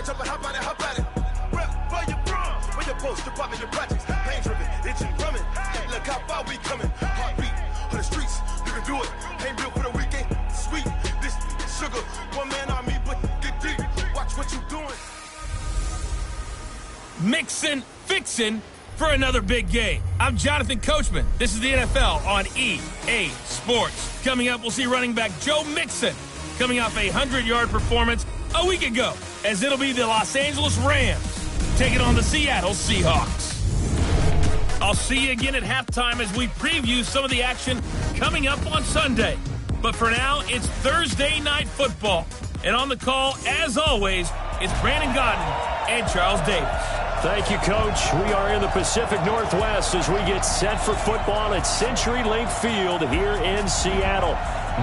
Catch up and hop at it. Rep where you from, where you post, your poppin' your projects. Pain driven, itching, drumming. Look how far we coming. Heartbeat on the streets, you can do it. Ain't built for the weekend. Sweet, this sugar, one man army, but get deep. Watch what you doing. Mixin', fixin' for another big game. I'm Jonathan Coachman. This is the NFL on EA Sports. Coming up, we'll see running back Joe Mixon coming off a 100-yard performance a week ago, as it'll be the Los Angeles Rams taking on the Seattle Seahawks. I'll see you again at halftime as we preview some of the action coming up on Sunday. But for now, it's Thursday Night Football. And on the call, as always, it's Brandon Gaudin and Charles Davis. Thank you, Coach. We are in the Pacific Northwest as we get set for football at CenturyLink Field here in Seattle.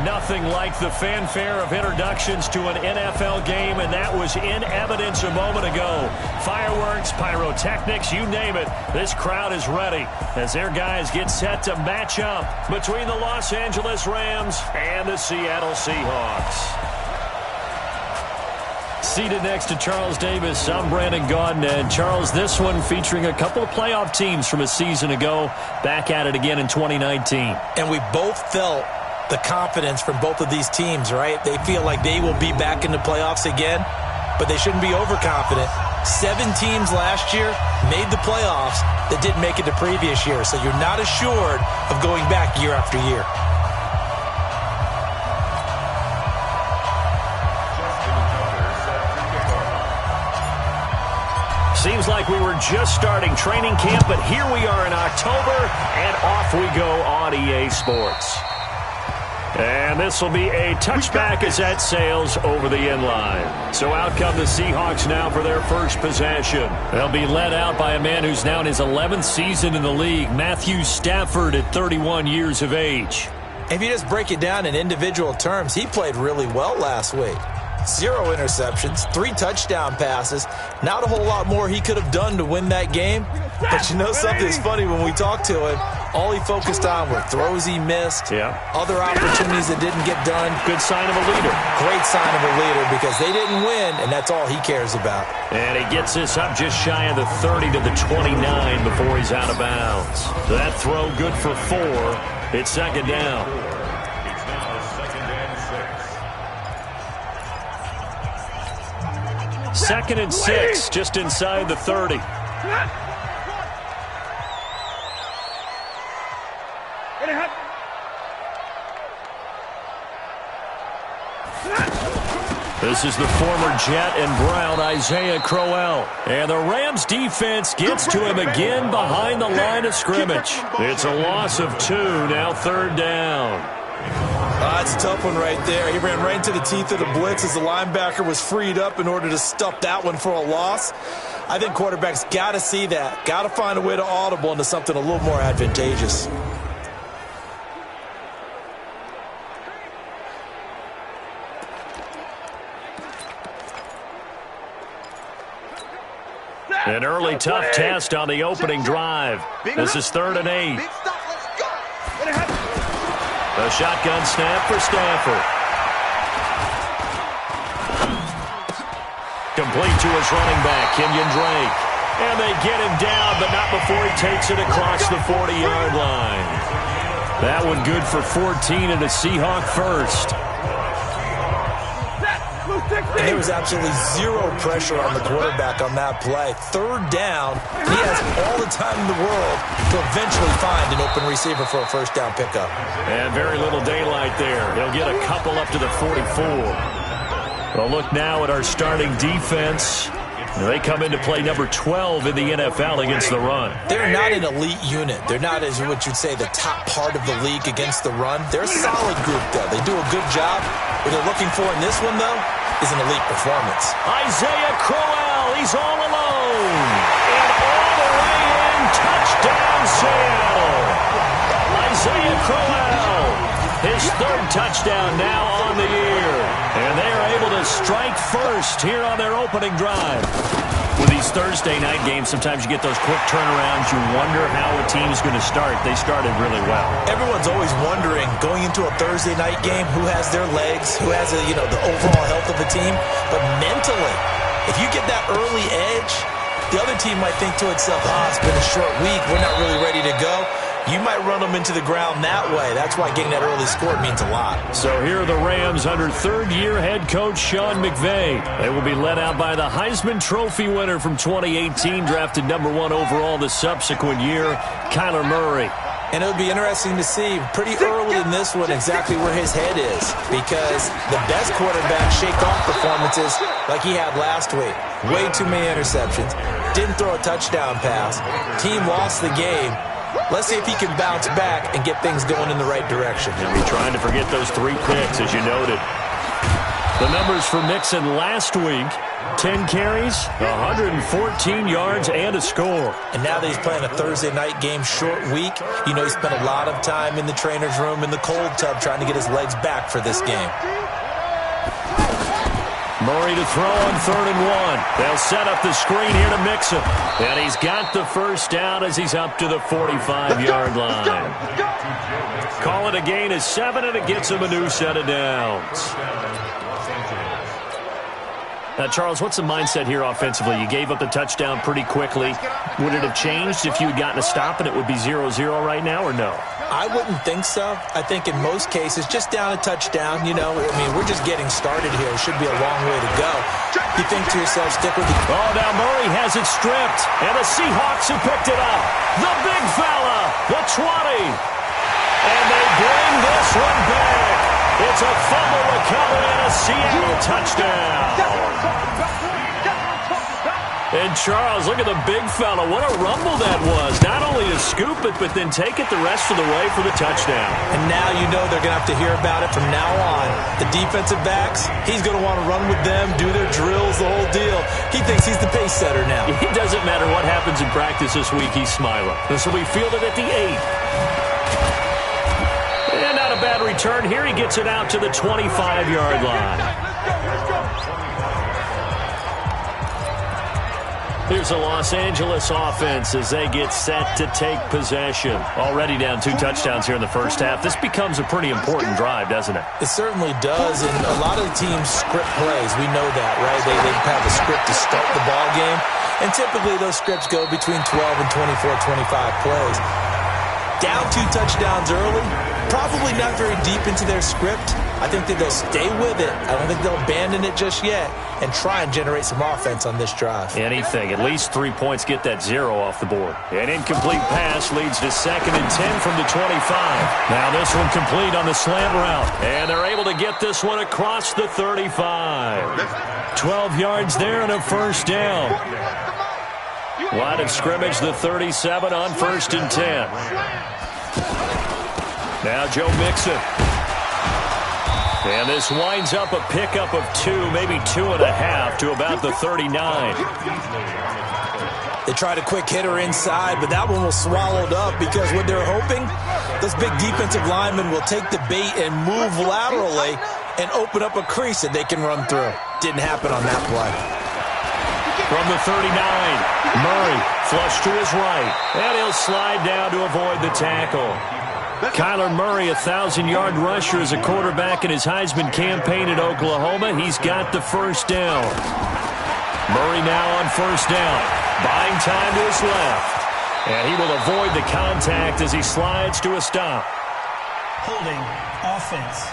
Nothing like the fanfare of introductions to an NFL game, and that was in evidence a moment ago. Fireworks, pyrotechnics, you name it. This crowd is ready as their guys get set to match up between the Los Angeles Rams and the Seattle Seahawks. Seated next to Charles Davis, I'm Brandon Gaudin. And Charles, this one featuring a couple of playoff teams from a season ago, back at it again in 2019. And we both felt the confidence from both of these teams, right? They feel like they will be back in the playoffs again, but they shouldn't be overconfident. 7 teams last year made the playoffs that didn't make it the previous year, so you're not assured of going back year after year. Seems like we were just starting training camp, but here we are in October, and off we go on EA Sports. And this will be a touchback as that sails over the inline. So out come the Seahawks now for their first possession. They'll be led out by a man who's now in his 11th season in the league, Matthew Stafford, at 31 years of age. If you just break it down in individual terms, he played really well last week. 0 interceptions, 3 touchdown passes. Not a whole lot more he could have done to win that game. But you know something's funny, when we talked to him, all he focused on were throws he missed, other opportunities that didn't get done. Good sign of a leader. Great sign of a leader, because they didn't win, and that's all he cares about. And he gets this up just shy of the 30 to the 29 before he's out of bounds. So that throw good for 4. It's second down. Second and 6, just inside the 30. This is the former Jet and Brown, Isaiah Crowell. And the Rams defense gets to him again behind the line of scrimmage. It's a loss of 2, now third down. That's a tough one right there. He ran right into the teeth of the blitz as the linebacker was freed up in order to stuff that one for a loss. I think quarterbacks got to see that. Got to find a way to audible into something a little more advantageous. An early tough test on the opening drive. This is 3rd and 8. A shotgun snap for Stafford. Complete to his running back, Kenyon Drake. And they get him down, but not before he takes it across the 40-yard line. That one good for 14 and a Seahawk first. And there was absolutely 0 pressure on the quarterback on that play. 3rd down, he has all the time in the world to eventually find an open receiver for a first down pickup. And very little daylight there. He'll get a couple up to the 44. Well, look now at our starting defense. They come into play number 12 in the NFL against the run. They're not an elite unit. They're not, as what you'd say, the top part of the league against the run. They're a solid group, though. They do a good job. What they're looking for in this one, though, is an elite performance. Isaiah Crowell, he's all alone. And all the way in, touchdown Seattle. Isaiah Crowell, his 3rd touchdown now on the year. And they are able to strike first here on their opening drive. With these Thursday night games, sometimes you get those quick turnarounds. You wonder how a team's going to start. They started really well. Everyone's always wondering, going into a Thursday night game, who has their legs, who has the overall health of the team. But mentally, If you get that early edge, the other team might think to itself, it's been a short week, we're not really ready to go. You might run them into the ground that way. That's why getting that early score means a lot. So here are the Rams under third-year head coach Sean McVay. They will be led out by the Heisman Trophy winner from 2018, drafted number 1 overall the subsequent year, Kyler Murray. And it would be interesting to see pretty early in this one exactly where his head is, because the best quarterback shake-off performances like he had last week. Way too many interceptions. Didn't throw a touchdown pass. Team lost the game. Let's see if he can bounce back and get things going in the right direction. He'll be trying to forget those 3 picks, as you noted. The numbers for Mixon last week, 10 carries, 114 yards, and a score. And now that he's playing a Thursday night game, short week, you know he spent a lot of time in the trainer's room in the cold tub trying to get his legs back for this game. Murray to throw on 3rd and 1. They'll set up the screen here to Mixon. And he's got the first down as he's up to the 45-yard line. Call it a gain of 7, and it gets him a new set of downs. Now, Charles, what's the mindset here offensively? You gave up the touchdown pretty quickly. Would it have changed if you had gotten a stop and it would be 0-0 right now, or no? I wouldn't think so. I think in most cases, just down a touchdown, you know, I mean, we're just getting started here. It should be a long way to go. You think to yourself, stick with the... Oh, now Murray has it stripped, and the Seahawks have picked it up. The big fella, the 20. And they bring this one back. It's a fumble recovery and a Seattle touchdown. And Charles, look at the big fella. What a rumble that was. Not only to scoop it, but then take it the rest of the way for the touchdown. And now you know they're going to have to hear about it from now on. The defensive backs, he's going to want to run with them, do their drills, the whole deal. He thinks he's the pace setter now. It doesn't matter what happens in practice this week, he's smiling. This will be fielded at the 8. And not a bad return here. He gets it out to the 25-yard line. Here's the Los Angeles offense as they get set to take possession. Already down 2 touchdowns here in the first half. This becomes a pretty important drive, doesn't it? It certainly does, and a lot of the teams script plays. We know that, right? They have a script to start the ball game, and typically those scripts go between 12 and 24, 25 plays. Down 2 touchdowns early, probably not very deep into their script. I think that they'll stay with it. I don't think they'll abandon it just yet and try and generate some offense on this drive. Anything. At least 3 points get that 0 off the board. An incomplete pass leads to 2nd and 10 from the 25. Now this one complete on the slant route. And they're able to get this one across the 35. 12 yards there and a first down. Line of scrimmage, the 37 on 1st and 10. Now Joe Mixon. And this winds up a pickup of 2, maybe 2.5 to about the 39. They tried a quick hitter inside, but that one was swallowed up because what they're hoping, those big defensive linemen will take the bait and move laterally and open up a crease that they can run through. Didn't happen on that play. From the 39, Murray flush to his right, and he'll slide down to avoid the tackle. Kyler Murray, 1,000-yard rusher as a quarterback in his Heisman campaign at Oklahoma. He's got the first down. Murray now on first down, buying time to his left. And he will avoid the contact as he slides to a stop. Holding offense.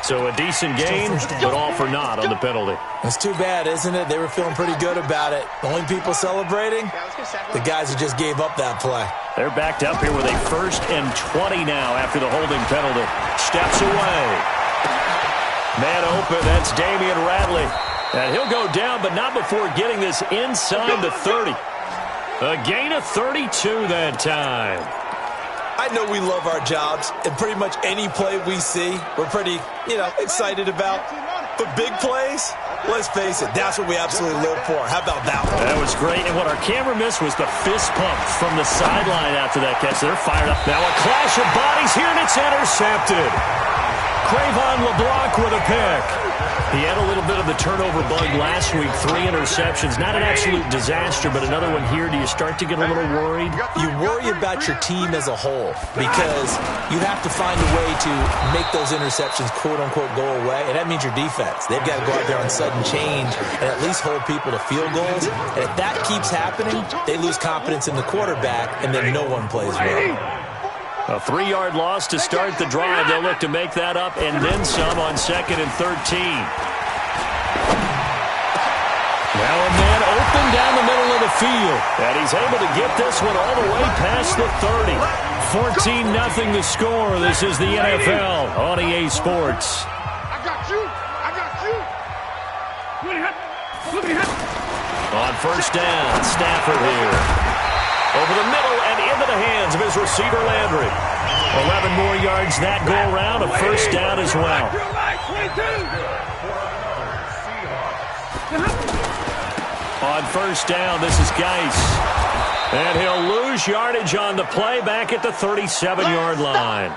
So a decent gain, but all for naught on the penalty. It's too bad, isn't it? They were feeling pretty good about it. The only people celebrating, the guys who just gave up that play. They're backed up here with a 1st and 20 now after the holding penalty. Steps away. Man open, that's Damian Radley. And he'll go down, but not before getting this inside the 30. A gain of 32 that time. I know we love our jobs, and pretty much any play we see, we're pretty, excited about. But big plays, let's face it, that's what we absolutely live for. How about that one? That was great, and what our camera missed was the fist pump from the sideline after that catch. They're fired up. Now a clash of bodies here, and it's intercepted. Cravon LeBlanc with a pick. He had a little bit of the turnover bug last week, 3 interceptions. Not an absolute disaster, but another one here. Do you start to get a little worried? You worry about your team as a whole because you have to find a way to make those interceptions, quote-unquote, go away, and that means your defense. They've got to go out there on sudden change and at least hold people to field goals. And if that keeps happening, they lose confidence in the quarterback, and then no one plays well. A 3-yard loss to start the drive. They'll look to make that up and then some on 2nd and 13. Now a man open down the middle of the field. And he's able to get this one all the way past the 30. 14-0 the score. This is the NFL on EA Sports. I got you. On first down, Stafford here. Over the middle and into the hands of his receiver, Landry. 11 more yards that go around, a first down as well. On first down, this is Geis. And he'll lose yardage on the play back at the 37-yard line.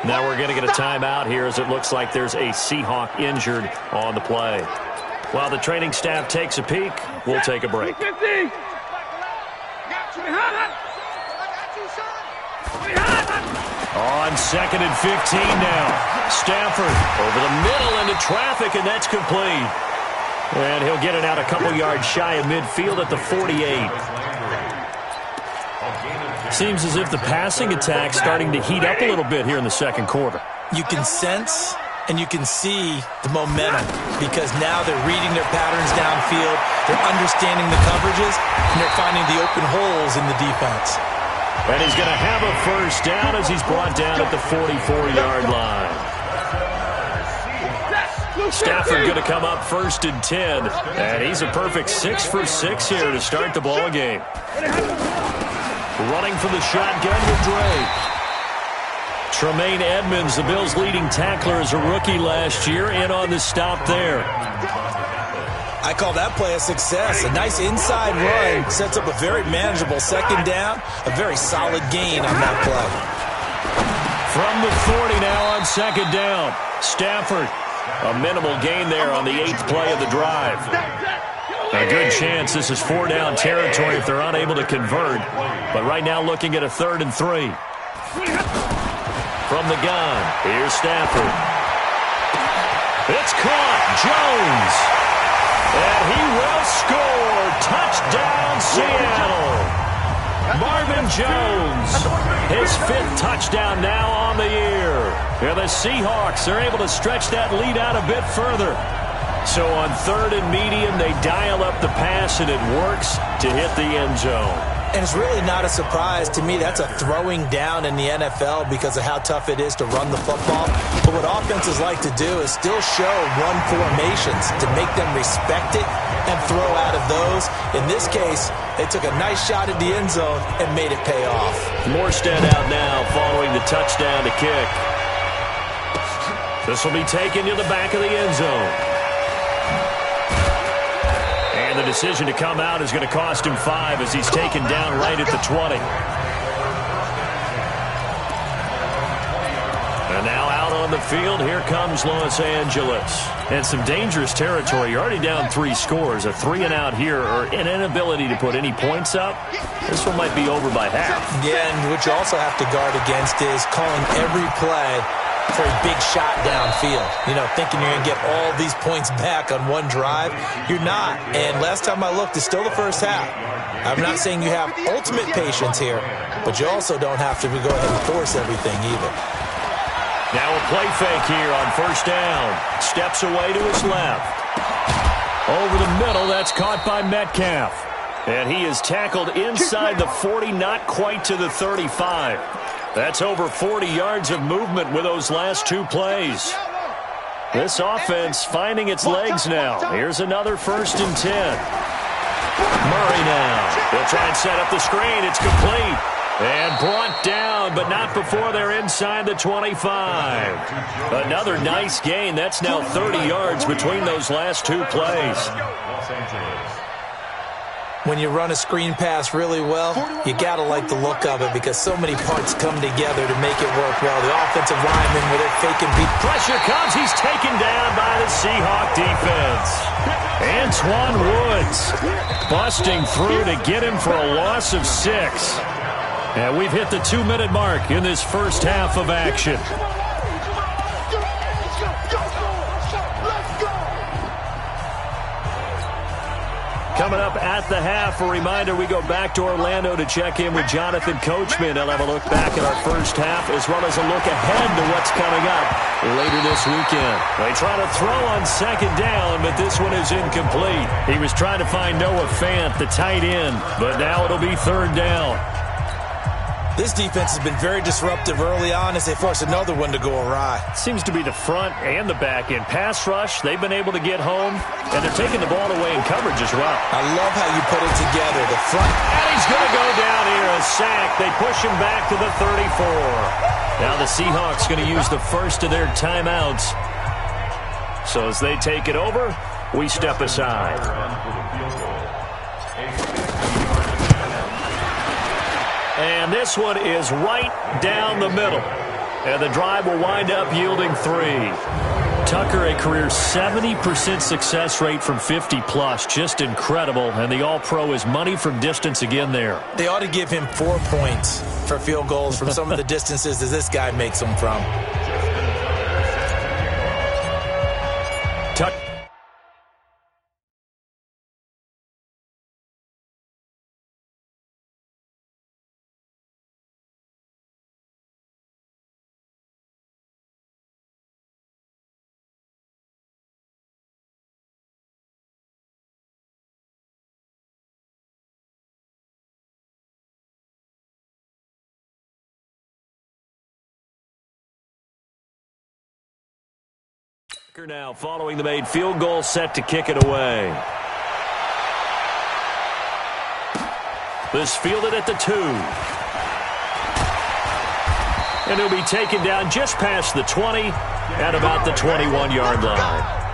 Now we're going to get a timeout here as it looks like there's a Seahawk injured on the play. While the training staff takes a peek, we'll take a break. On 2nd and 15 now. Stafford over the middle into traffic, and that's complete. And he'll get it out a couple yards shy of midfield at the 48. Seems as if the passing attack's starting to heat up a little bit here in the second quarter. You can sense and you can see the momentum because now they're reading their patterns downfield, they're understanding the coverages, and they're finding the open holes in the defense. And he's going to have a first down as he's brought down at the 44-yard line. Stafford going to come up 1st and 10, and he's a perfect 6 for 6 here to start the ball game. Running for the shotgun with Drake. Tremaine Edmonds, the Bills' leading tackler as a rookie last year, in on the stop there. I call that play a success. A nice inside run sets up a very manageable second down, a very solid gain on that play. From the 40 now on 2nd down. Stafford, a minimal gain there on the 8th play of the drive. A good chance this is 4-down territory if they're unable to convert. But right now looking at a 3rd and 3. From the gun, here's Stafford. It's caught. Jones. And he will score. Touchdown, Seattle. Marvin Jones, his 5th touchdown now on the year. And the Seahawks are able to stretch that lead out a bit further. So on 3rd and medium, they dial up the pass, and it works to hit the end zone. And it's really not a surprise to me. That's a throwing down in the NFL because of how tough it is to run the football. But what offenses like to do is still show run formations to make them respect it and throw out of those. In this case, they took a nice shot at the end zone and made it pay off. Morstead out now following the touchdown to kick. This will be taken to the back of the end zone. The decision to come out is going to cost him 5 as he's taken down right at the 20. And now out on the field, here comes Los Angeles. And some dangerous territory. You're already down 3 scores. A 3-and-out here, or an inability to put any points up. This one might be over by half. Yeah, and what you also have to guard against is calling every play for a big shot downfield. You know, thinking you're going to get all these points back on one drive. You're not. And last time I looked, it's still the first half. I'm not saying you have ultimate patience here, but you also don't have to go ahead and force everything either. Now a play fake here on first down. Steps away to his left. Over the middle, that's caught by Metcalf. And he is tackled inside the 40, not quite to the 35. That's over 40 yards of movement with those last 2 plays. This offense finding its legs now. Here's another 1st and 10. Murray now. They'll try and set up the screen. It's complete. And brought down, but not before they're inside the 25. Another nice gain. That's now 30 yards between those last 2 plays. When you run a screen pass really well, you got to like the look of it because so many parts come together to make it work well. The offensive lineman with their fake and beat. Pressure comes. He's taken down by the Seahawk defense. Antoine Woods busting through to get him for a loss of 6. And we've hit the 2-minute mark in this first half of action. Coming up at the half, a reminder, we go back to Orlando to check in with Jonathan Coachman. He'll have a look back at our first half as well as a look ahead to what's coming up later this weekend. They try to throw on second down, but this one is incomplete. He was trying to find Noah Fant, the tight end, but now it'll be third down. This defense has been very disruptive early on as they force another one to go awry. Seems to be the front and the back end. Pass rush, they've been able to get home, and they're taking the ball away in coverage as well. I love how you put it together. The front. And he's going to go down here, a sack. They push him back to the 34. Now the Seahawks going to use the first of their timeouts. So as they take it over, we step aside. And this one is right down the middle. And the drive will wind up yielding 3. Tucker, a career 70% success rate from 50-plus. Just incredible. And the All-Pro is money from distance again there. They ought to give him 4 points for field goals from some of the distances that this guy makes them from. Tucker. Now following the made field goal, set to kick it away. This fielded at the 2. And he'll be taken down just past the 20 at about the 21-yard line.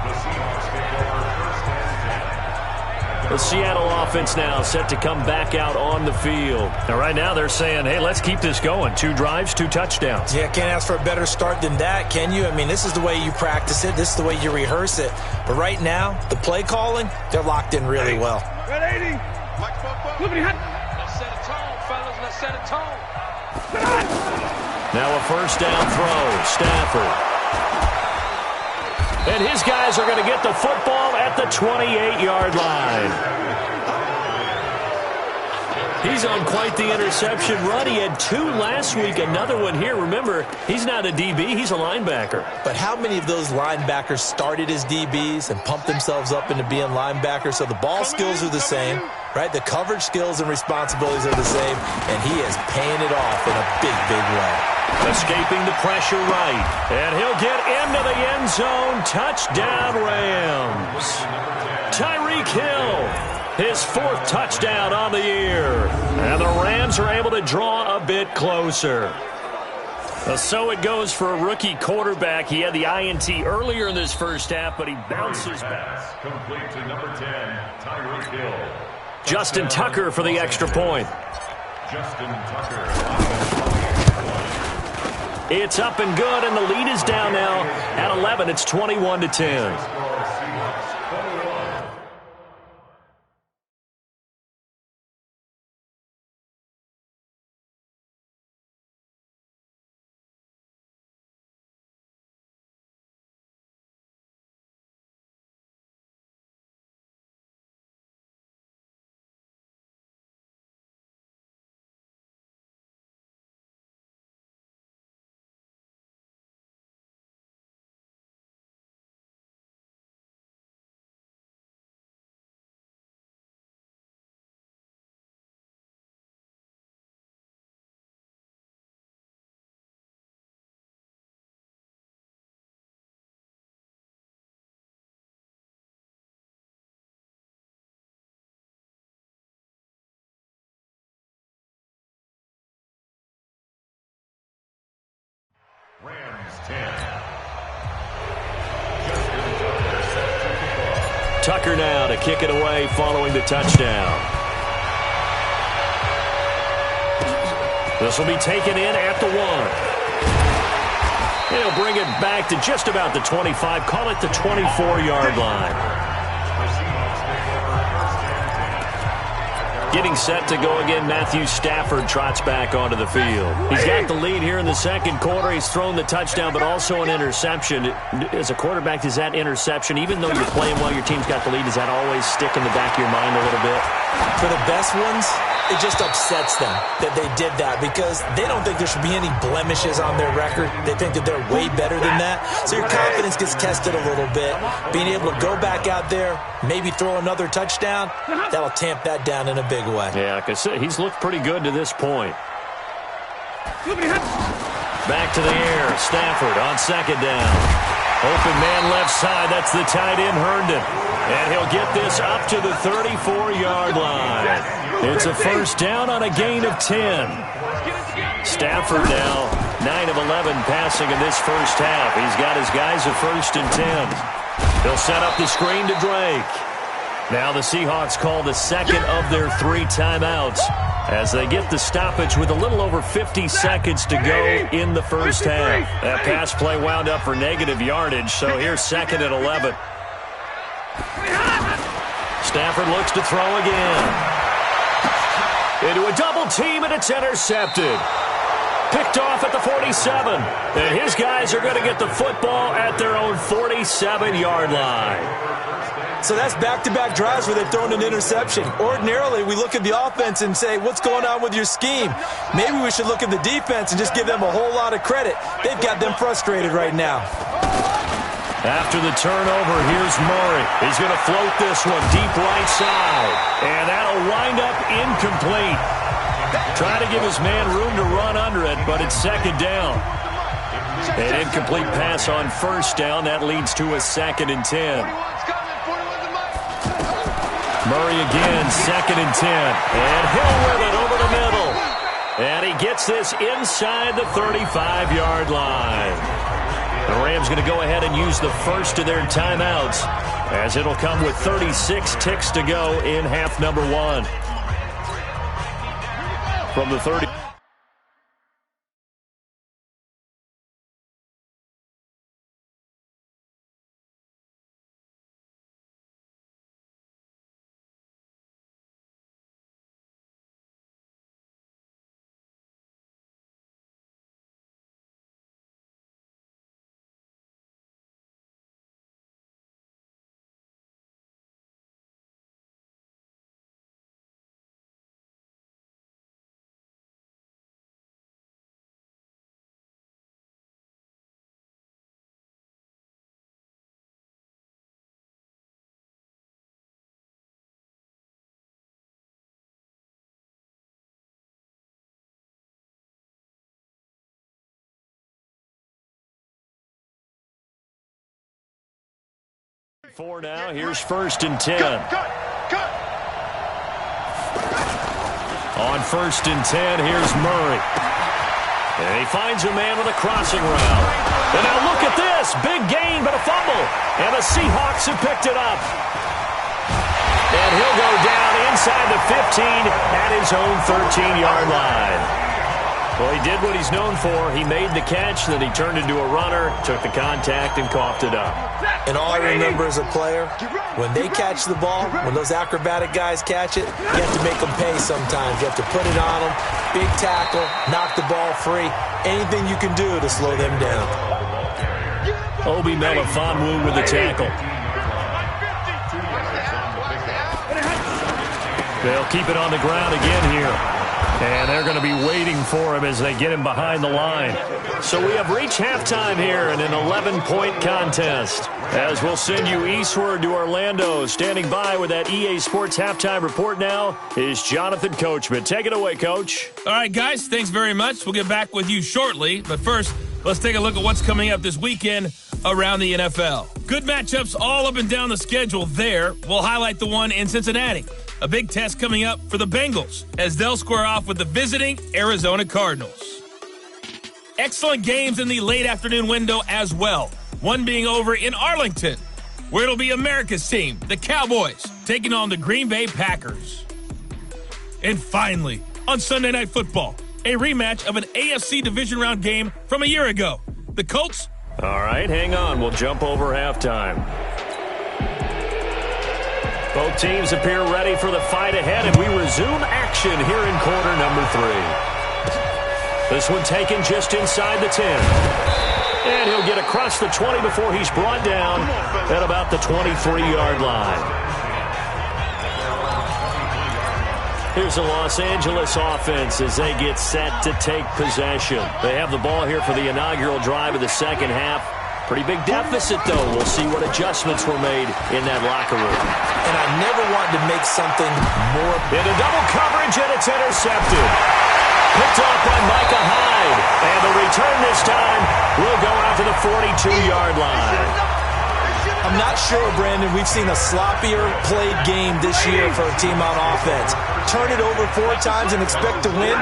The Seattle offense now set to come back out on the field. Now, right now they're saying, hey, let's keep this going. 2 drives, 2 touchdowns. Yeah, can't ask for a better start than that, can you? I mean, this is the way you practice it. This is the way you rehearse it. But right now, the play calling, they're locked in really well. Red 80. Let's set a tone, fellas. Let's set a tone. Now a first down throw. Stafford. And his guys are going to get the football at the 28-yard line. He's on quite the interception run. He had 2 last week, another one here. Remember, he's not a DB, he's a linebacker. But how many of those linebackers started as DBs and pumped themselves up into being linebackers? So the ball skills are the same, right? The coverage skills and responsibilities are the same, and he is paying it off in a big, big way. Escaping the pressure right. And he'll get into the end zone. Touchdown, Rams. Tyreek Hill, his 4th touchdown on the year. And the Rams are able to draw a bit closer. So it goes for a rookie quarterback. He had the INT earlier in this first half, but he bounces back. Complete to number 10, Tyreek Hill. Justin Tucker for the extra point. Justin Tucker. It's up and good, and the lead is down now at 11. It's 21-10. Rams 10. Tucker now to kick it away following the touchdown. This will be taken in at the 1. He'll bring it back to just about the 25. Call it the 24-yard line. Getting set to go again, Matthew Stafford trots back onto the field. He's got the lead here in the second quarter. He's thrown the touchdown, but also an interception. As a quarterback, does that interception, even though you're playing well, your team's got the lead, does that always stick in the back of your mind a little bit? For the best ones, it just upsets them that they did that because they don't think there should be any blemishes on their record. They think that they're way better than that. So your confidence gets tested a little bit. Being able to go back out there, maybe throw another touchdown, that'll tamp that down in a big way. Yeah, like I said, he's looked pretty good to this point. Back to the air. Stafford on second down. Open man left side. That's the tight end, Herndon. And he'll get this up to the 34-yard line. It's a first down on a gain of 10. Stafford now 9 of 11 passing in this first half. He's got his guys at 1st and 10. He'll set up the screen to Drake. Now the Seahawks call the second of their 3 timeouts as they get the stoppage with a little over 50 seconds to go in the first half. That pass play wound up for negative yardage, so here's 2nd and 11. Stafford looks to throw again. Into a double team, and it's intercepted. Picked off at the 47. And his guys are going to get the football at their own 47-yard line. So that's back-to-back drives where they've thrown an interception. Ordinarily, we look at the offense and say, what's going on with your scheme? Maybe we should look at the defense and just give them a whole lot of credit. They've got them frustrated right now. After the turnover, here's Murray. He's going to float this one deep right side. And that'll wind up incomplete. Trying to give his man room to run under it, but it's 2nd down. An incomplete pass on 1st down. That leads to a 2nd and 10. Murray again, 2nd and 10. And Hill with it over the middle. And he gets this inside the 35-yard line. The Rams going to go ahead and use the first of their timeouts as it'll come with 36 ticks to go in half number 1. From the 30. Four now. Here's 1st and 10. On 1st and 10, here's Murray. And he finds a man with a crossing route. And now look at this. Big gain, but a fumble. And the Seahawks have picked it up. And he'll go down inside the 15 at his own 13-yard line. Well, he did what he's known for. He made the catch, then he turned into a runner, took the contact, and coughed it up. And all I remember as a player, when they catch the ball, when those acrobatic guys catch it, you have to make them pay sometimes. You have to put it on them, big tackle, knock the ball free, anything you can do to slow them down. Obi Melifonwu with the tackle. They'll keep it on the ground again here. And they're going to be waiting for him as they get him behind the line. So we have reached halftime here in an 11-point contest. As we'll send you eastward to Orlando. Standing by with that EA Sports halftime report now is Jonathan Coachman. Take it away, Coach. All right, guys, thanks very much. We'll get back with you shortly. But first, let's take a look at what's coming up this weekend around the NFL. Good matchups all up and down the schedule there. We'll highlight the one in Cincinnati. A big test coming up for the Bengals as they'll square off with the visiting Arizona Cardinals. Excellent games in the late afternoon window as well. One being over in Arlington, where it'll be America's team, the Cowboys, taking on the Green Bay Packers. And finally, on Sunday Night Football, a rematch of an AFC division round game from a year ago. The Colts. All right, hang on. We'll jump over halftime. Both teams appear ready for the fight ahead, and we resume action here in quarter number 3. This one taken just inside the 10. And he'll get across the 20 before he's brought down at about the 23-yard line. Here's the Los Angeles offense as they get set to take possession. They have the ball here for the inaugural drive of the second half. Pretty big deficit, though. We'll see what adjustments were made in that locker room. And I never wanted to make something more... Into double coverage, and it's intercepted. Picked off by Micah Hyde. And the return this time will go out to the 42-yard line. I'm not sure, Brandon, we've seen a sloppier played game this year for a team on offense. Turn it over 4 times and expect to win?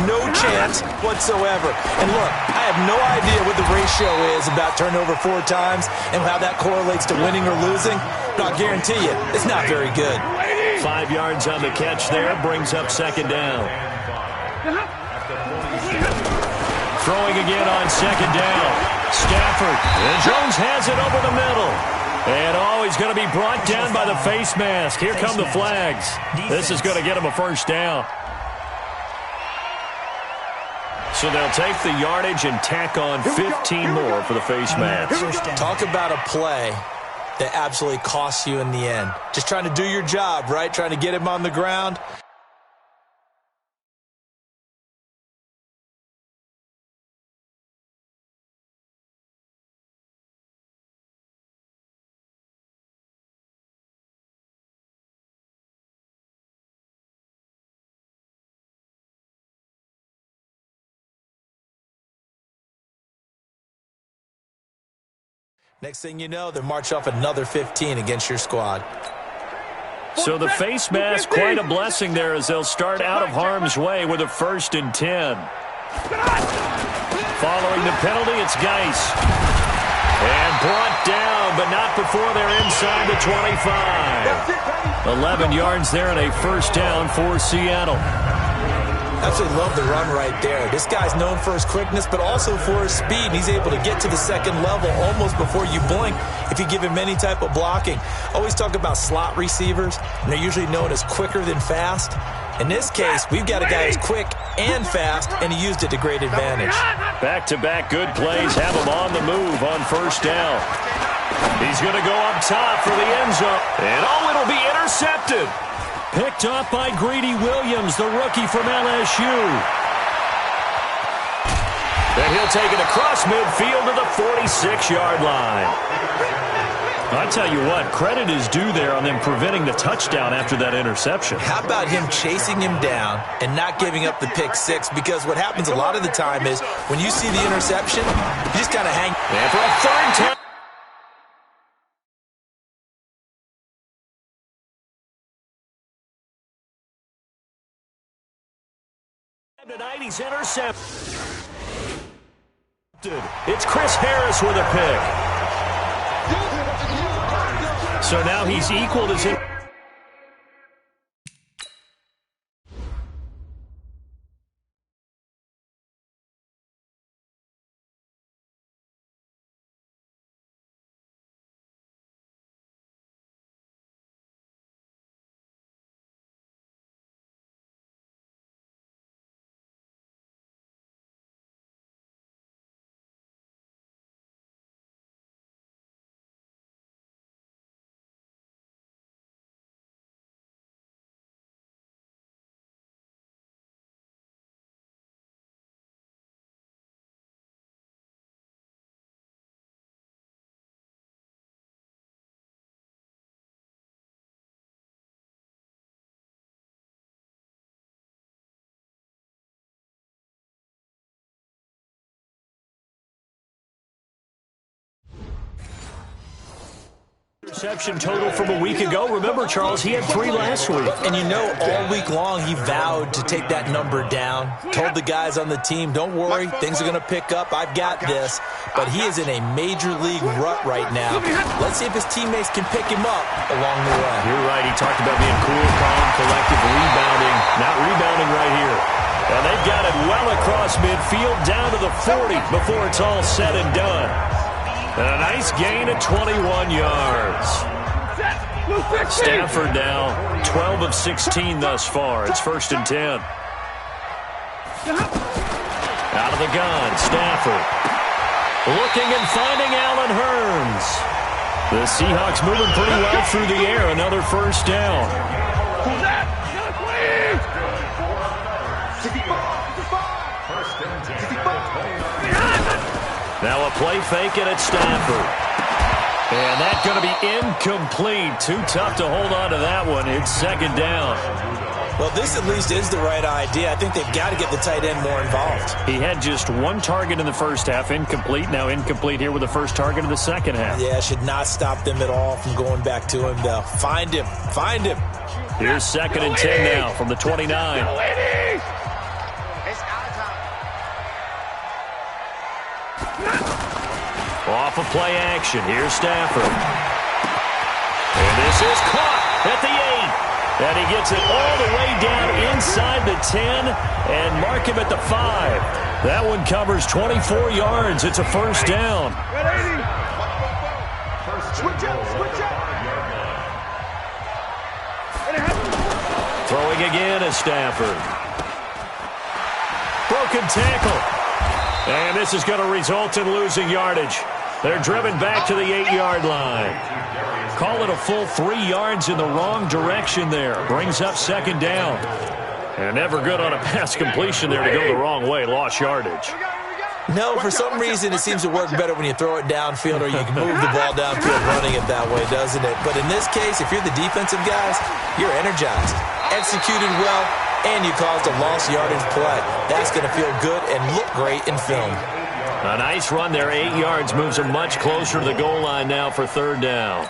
No chance whatsoever. And look, I have no idea what the ratio is about turnover 4 times and how that correlates to winning or losing, but I'll guarantee you, it's not very good. 5 yards on the catch there, brings up second down. Throwing again on second down. Stafford, and Jones has it over the middle. And he's going to be brought down by the face mask. Here come the flags. This is going to get him a first down. So they'll take the yardage and tack on 15 more for the face mask. Talk about a play that absolutely costs you in the end. Just trying to do your job, right? Trying to get him on the ground. Next thing you know, they march off another 15 against your squad. So the face mask, quite a blessing there as they'll start out of harm's way with a 1st and 10. Following the penalty, it's Geis. And brought down, but not before they're inside the 25. 11 yards there and a first down for Seattle. Absolutely love the run right there. This guy's known for his quickness, but also for his speed. And he's able to get to the second level almost before you blink if you give him any type of blocking. Always talk about slot receivers, and they're usually known as quicker than fast. In this case, we've got a guy who's quick and fast, and he used it to great advantage. Back-to-back good plays have him on the move on first down. He's going to go up top for the end zone. And it'll be intercepted. Picked up by Greedy Williams, the rookie from LSU. And he'll take it across midfield to the 46-yard line. I tell you what, credit is due there on them preventing the touchdown after that interception. How about him chasing him down and not giving up the pick six? Because what happens a lot of the time is when you see the interception, you just kind of hang. And for a third time. Tonight he's intercepted. It's Chris Harris with a pick. So now he's equaled his... Interception total from a week ago. Remember, Charles, he had 3 last week. And you know, all week long he vowed to take that number down. Told the guys on the team, don't worry, things are going to pick up. I've got this. But he is in a major league rut right now. Let's see if his teammates can pick him up along the way. You're right. He talked about being cool, calm, collective, rebounding. Not rebounding right here. And they've got it well across midfield, down to the 40 before it's all said and done. And a nice gain of 21 yards. Stafford now 12 of 16 thus far. It's 1st and 10. Out of the gun, Stafford. Looking and finding Allen Hurns. The Seahawks moving pretty well through the air. Another 1st down. Now a play fake, and it's Stafford. And that's going to be incomplete. Too tough to hold on to that one. It's 2nd down. Well, this at least is the right idea. I think they've got to get the tight end more involved. He had just 1 target in the first half, incomplete. Now incomplete here with the first target of the second half. Yeah, should not stop them at all from going back to him, though. Find him. Find him. Here's 2nd and 10 now from the 29. Off of play action. Here's Stafford. And this is caught at the 8. And he gets it all the way down inside the 10 and mark him at the 5. That one covers 24 yards. It's a 1st down. Switch up. Throwing again is Stafford. Broken tackle. And this is going to result in losing yardage. They're driven back to the 8-yard line. Call it a full 3 yards in the wrong direction there. Brings up 2nd down. And never good on a pass completion there to go the wrong way. Lost yardage. No, for some reason it seems to work better when you throw it downfield or you can move the ball downfield running it that way, doesn't it? But in this case, if you're the defensive guys, you're energized, executed well, and you caused a lost yardage play. That's going to feel good and look great in film. A nice run there, 8 yards, moves them much closer to the goal line now for 3rd down.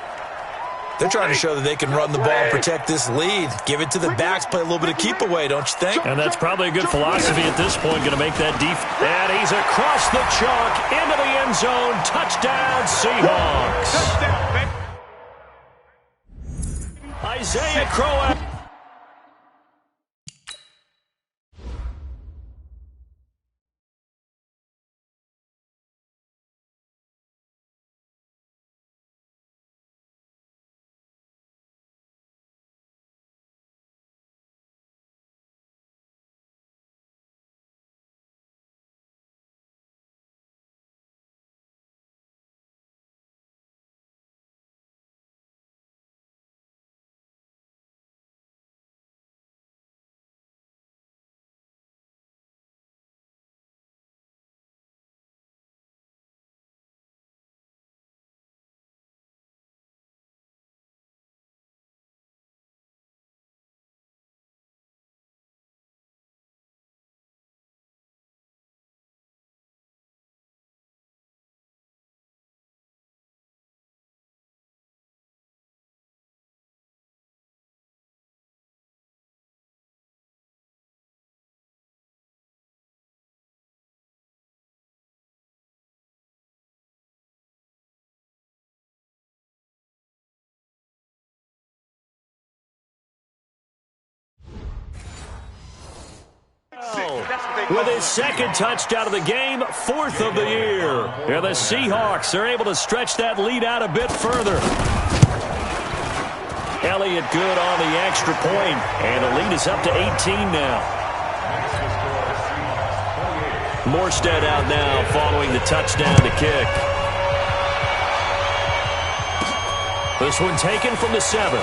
They're trying to show that they can run the ball and protect this lead. Give it to the backs, play a little bit of keep away, don't you think? And that's probably a good philosophy at this point, going to make that deep. And he's across the chalk, into the end zone. Touchdown, Seahawks. Isaiah Crowell. With his 2nd touchdown of the game, 4th of the year. And the Seahawks are able to stretch that lead out a bit further. Elliott good on the extra point, and the lead is up to 18 now. Morstead out now following the touchdown to kick. This one taken from the 7.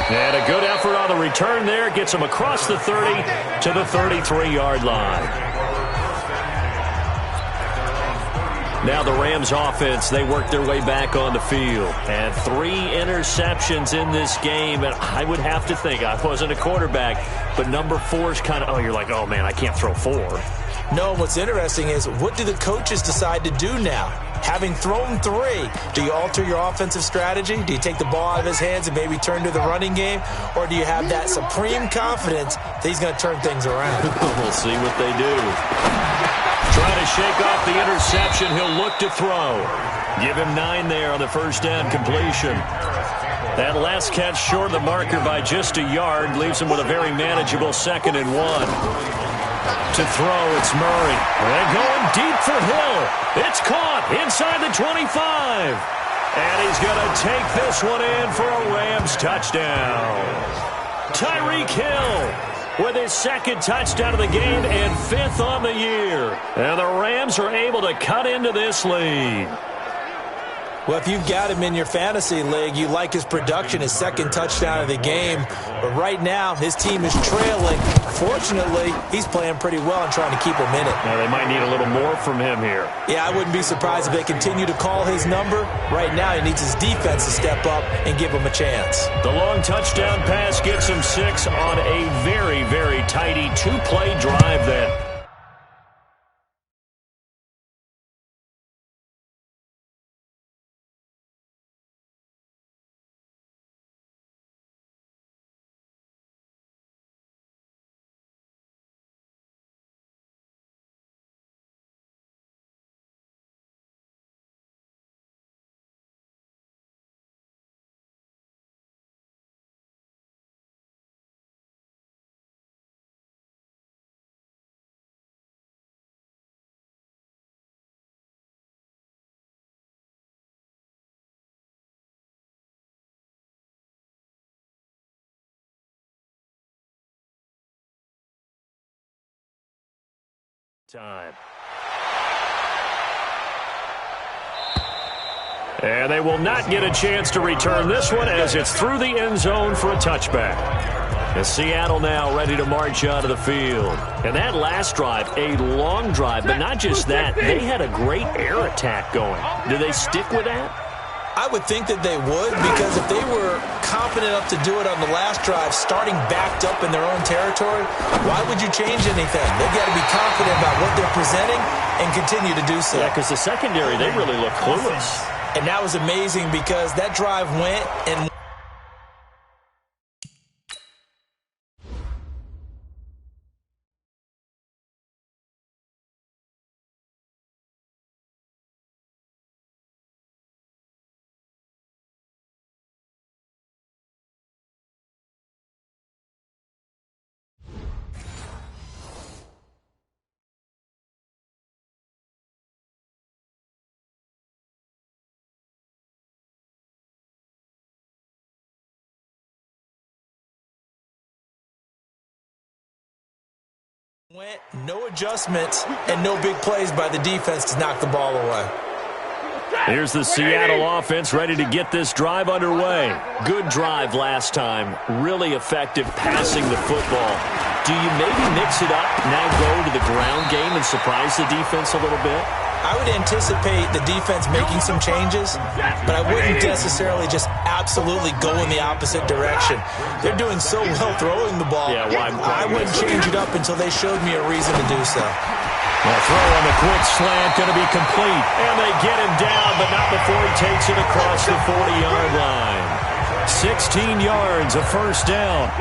And a good effort on the return there. Gets him across the 30 to the 33-yard line. Now the Rams offense, they work their way back on the field. And 3 interceptions in this game. And I would have to think, I wasn't a quarterback, but number 4 is kind of, you're like, oh, man, I can't throw 4. No, what's interesting is what do the coaches decide to do now? Having thrown 3, do you alter your offensive strategy? Do you take the ball out of his hands and maybe turn to the running game? Or do you have that supreme confidence that he's going to turn things around? We'll see what they do. Trying to shake off the interception. He'll look to throw. Give him 9 there on the 1st down completion. That last catch short of the marker by just a yard leaves him with a very manageable 2nd and 1. To throw, it's Murray. They're going deep for Hill. It's caught inside the 25. And he's going to take this one in for a Rams touchdown. Tyreek Hill with his 2nd touchdown of the game and 5th on the year. And the Rams are able to cut into this lead. Well, if you've got him in your fantasy league, you like his production, his 2nd touchdown of the game. But right now, his team is trailing. Fortunately, he's playing pretty well and trying to keep him in it. Now, they might need a little more from him here. Yeah, I wouldn't be surprised if they continue to call his number. Right now, he needs his defense to step up and give him a chance. The long touchdown pass gets him 6 on a very, very tidy 2-play drive then. Time. And they will not get a chance to return this one as it's through the end zone for a touchback. And Seattle now ready to march out of the field. And that last drive, a long drive, but not just that. They had a great air attack going. Do they stick with that? I would think that they would, because if they were confident enough to do it on the last drive, starting backed up in their own territory, why would you change anything? They've got to be confident about what they're presenting and continue to do so. Yeah, because the secondary, they really look clueless. And that was amazing because that drive went and went, no adjustments and no big plays by the defense to knock the ball away. Here's the Seattle offense ready to get this drive underway. Good drive last time. Really effective passing the football. Do you maybe mix it up, now go to the ground game and surprise the defense a little bit? I would anticipate the defense making some changes, but I wouldn't necessarily just absolutely go in the opposite direction. They're doing so well throwing the ball. Yeah, why I wouldn't change it up until they showed me a reason to do so. The throw on the quick slant going to be complete. And they get him down, but not before he takes it across the 40-yard line. 16 yards, a first down.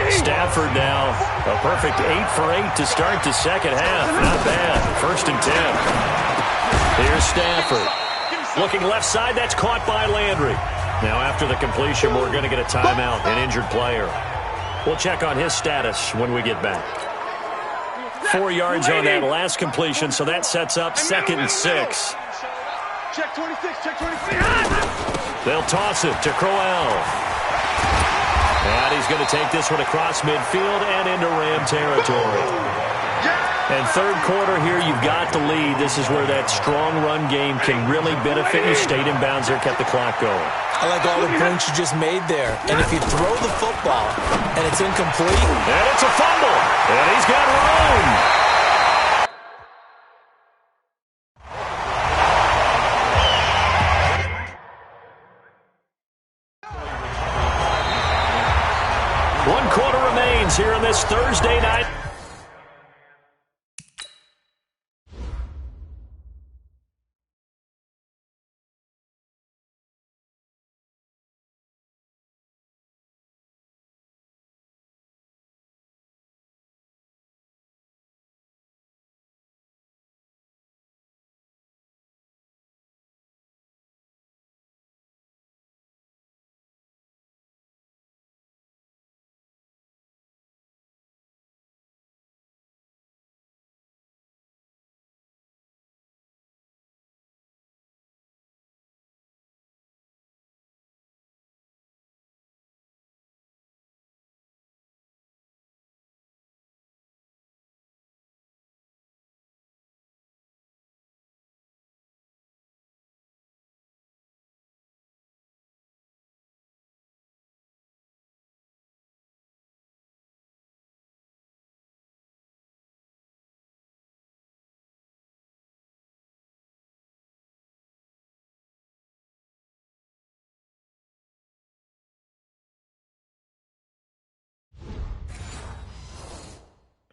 Stafford now, a perfect 8 for 8 to start the second half. Not bad. 1st and 10. Here's Stafford. Looking left side, that's caught by Landry. Now after the completion, we're going to get a timeout, an injured player. We'll check on his status when we get back. 4 yards on that last completion, so that sets up 2nd and 6. Check 26, check 26. They'll toss it to Crowell. And he's going to take this one across midfield and into Ram territory. And third quarter here, you've got the lead. This is where that strong run game can really benefit you. Stayed in bounds there, kept the clock going. I like all the points you just made there. And if you throw the football and it's incomplete. And it's a fumble. And he's got room. One quarter remains here on this Thursday night.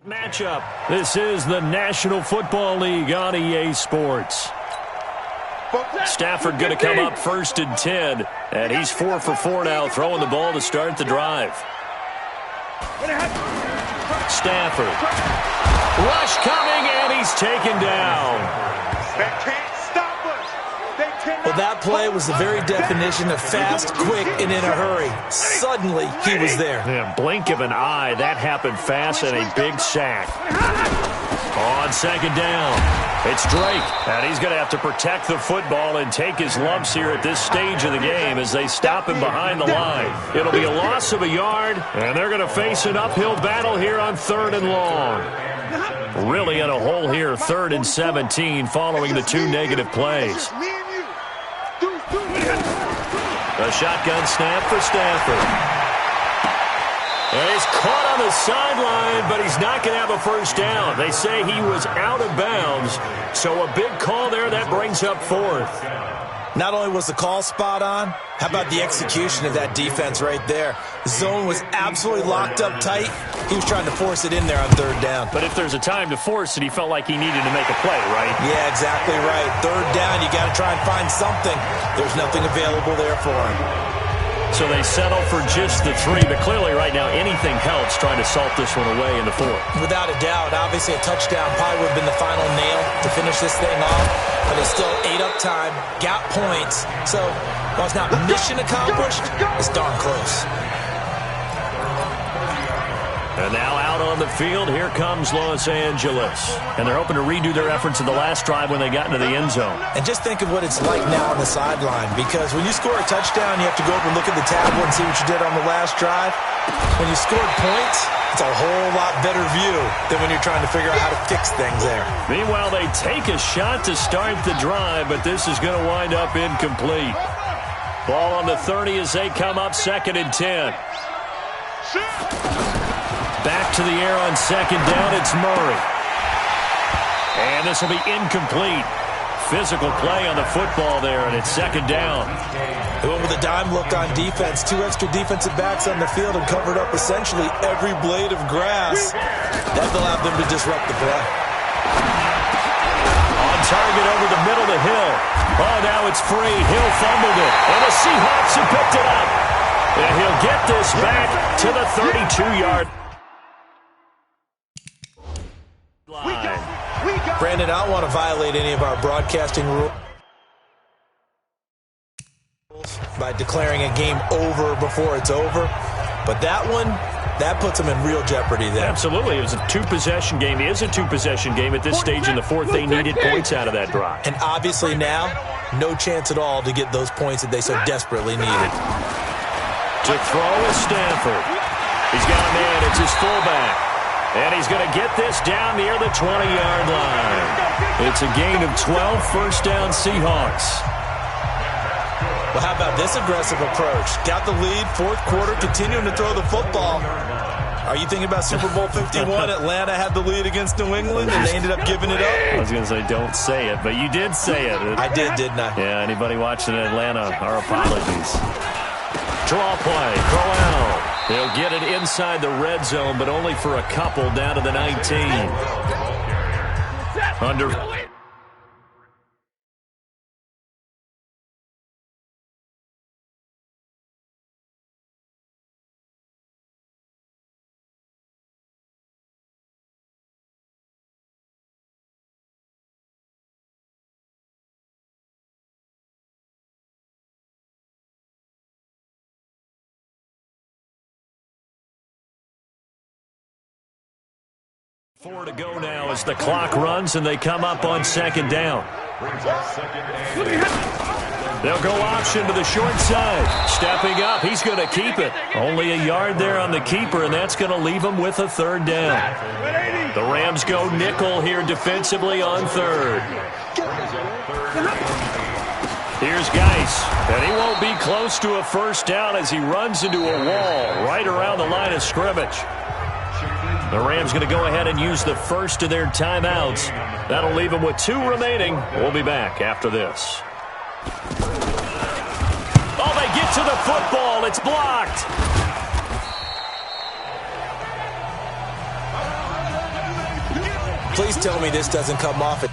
Matchup. This is the National Football League on EA Sports. Stafford going to come up 1st and 10, and he's 4 for 4 now, throwing the ball to start the drive. Stafford. Rush coming, and he's taken down. They can't stop us. They cannot. Well, that play was the very definition of fast, quick, and in a hurry. Suddenly, he was there. Yeah, blink of an eye, that happened fast, and a big sack. On 2nd down, it's Drake, and he's going to have to protect the football and take his lumps here at this stage of the game as they stop him behind the line. It'll be a loss of a yard, and they're going to face an uphill battle here on 3rd and long. Really in a hole here, 3rd and 17, following the 2 negative plays. A shotgun snap for Stafford. And he's caught on the sideline, but he's not going to have a first down. They say he was out of bounds, so a big call there that brings up 4th. Not only was the call spot on, how about the execution of that defense right there? The zone was absolutely locked up tight. He was trying to force it in there on 3rd down. But if there's a time to force it, he felt like he needed to make a play, right? Yeah, exactly right. 3rd down, you got to try and find something. There's nothing available there for him. So they settle for just the 3, but clearly right now anything helps trying to salt this one away in the 4th. Without a doubt, obviously a touchdown probably would have been the final nail to finish this thing off, but they still ate up time, got points, so while it's not mission accomplished, it's darn close. And now out on the field, here comes Los Angeles. And they're hoping to redo their efforts in the last drive when they got into the end zone. And just think of what it's like now on the sideline, because when you score a touchdown, you have to go over and look at the tablet and see what you did on the last drive. When you scored points, it's a whole lot better view than when you're trying to figure out how to fix things there. Meanwhile, they take a shot to start the drive, but this is going to wind up incomplete. Ball on the 30 as they come up 2nd and 10. Back to the air on 2nd down, it's Murray. And this will be incomplete. Physical play on the football there, and it's 2nd down. They went with a dime look on defense. 2 extra defensive backs on the field and covered up essentially every blade of grass. That allowed them to disrupt the play. On target over the middle to Hill. Oh, now it's free. Hill fumbled it. And the Seahawks have picked it up. And he'll get this back to the 32-yard line. Brandon, I don't want to violate any of our broadcasting rules by declaring a game over before it's over, but that one, that puts them in real jeopardy there. Absolutely. It was a 2-possession game. It is a 2-possession game at this stage in the 4th. They needed points out of that drive. And obviously now, no chance at all to get those points that they so desperately needed. To throw is Stafford. He's got a man. It's his fullback. And he's going to get this down near the 20-yard line. It's a gain of 12, first down Seahawks. Well, how about this aggressive approach? Got the lead, 4th quarter, continuing to throw the football. Are you thinking about Super Bowl 51? Atlanta had the lead against New England, and they ended up giving it up? I was going to say, don't say it, but you did say it. I did, didn't I? Yeah, anybody watching Atlanta, our apologies. Draw play, Crowell. They'll get it inside the red zone, but only for a couple down to the 19. Under. Four to go now as the clock runs and they come up on 2nd down. They'll go option to the short side. Stepping up, he's going to keep it. Only a yard there on the keeper, and that's going to leave him with a 3rd down. The Rams go nickel here defensively on 3rd. Here's Geis, and he won't be close to a first down as he runs into a wall right around the line of scrimmage. The Rams going to go ahead and use the first of their timeouts. That'll leave them with 2 remaining. We'll be back after this. Oh, they get to the football. It's blocked. Please tell me this doesn't come off.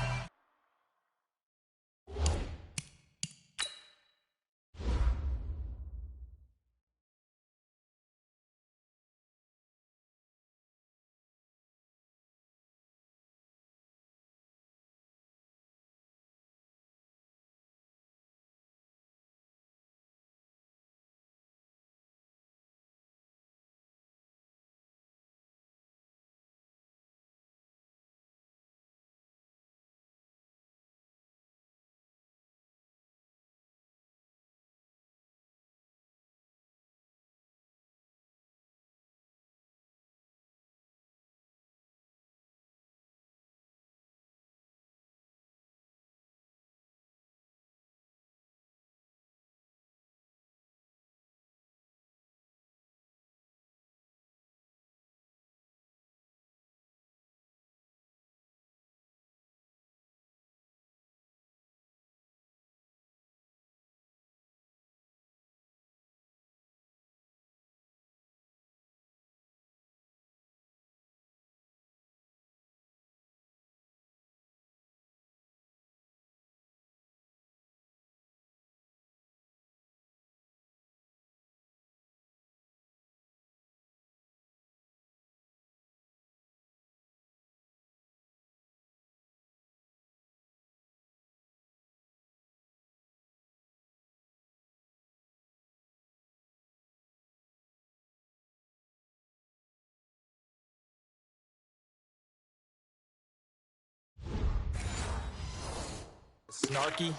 Snarky,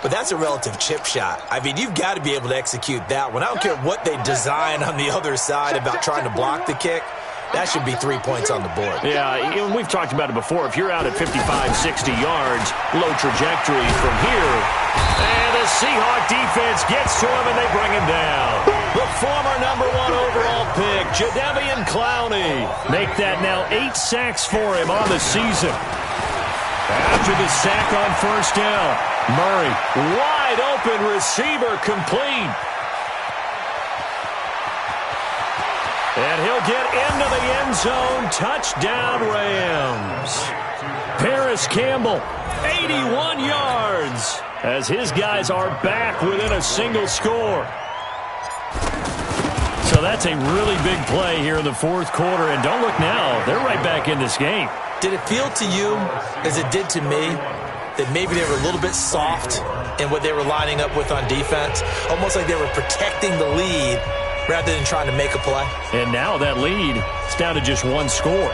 but that's a relative chip shot. I mean, you've got to be able to execute that one. I don't care what they design on the other side about trying to block the kick. That should be 3 points on the board. Yeah, we've talked about it before. If you're out at 55, 60 yards, low trajectory from here. And the Seahawk defense gets to him, and they bring him down. The former #1 overall pick, Jadeveon Clowney. Make that now 8 sacks for him on the season. After the sack on first down, Murray, wide open receiver, complete. And he'll get into the end zone. Touchdown, Rams. Paris Campbell, 81 yards, as his guys are back within a single score. So that's a really big play here in the fourth quarter. And don't look now, they're right back in this game. Did it feel to you, as it did to me, that maybe they were a little bit soft in what they were lining up with on defense? Almost like they were protecting the lead rather than trying to make a play. And now that lead is down to just one score.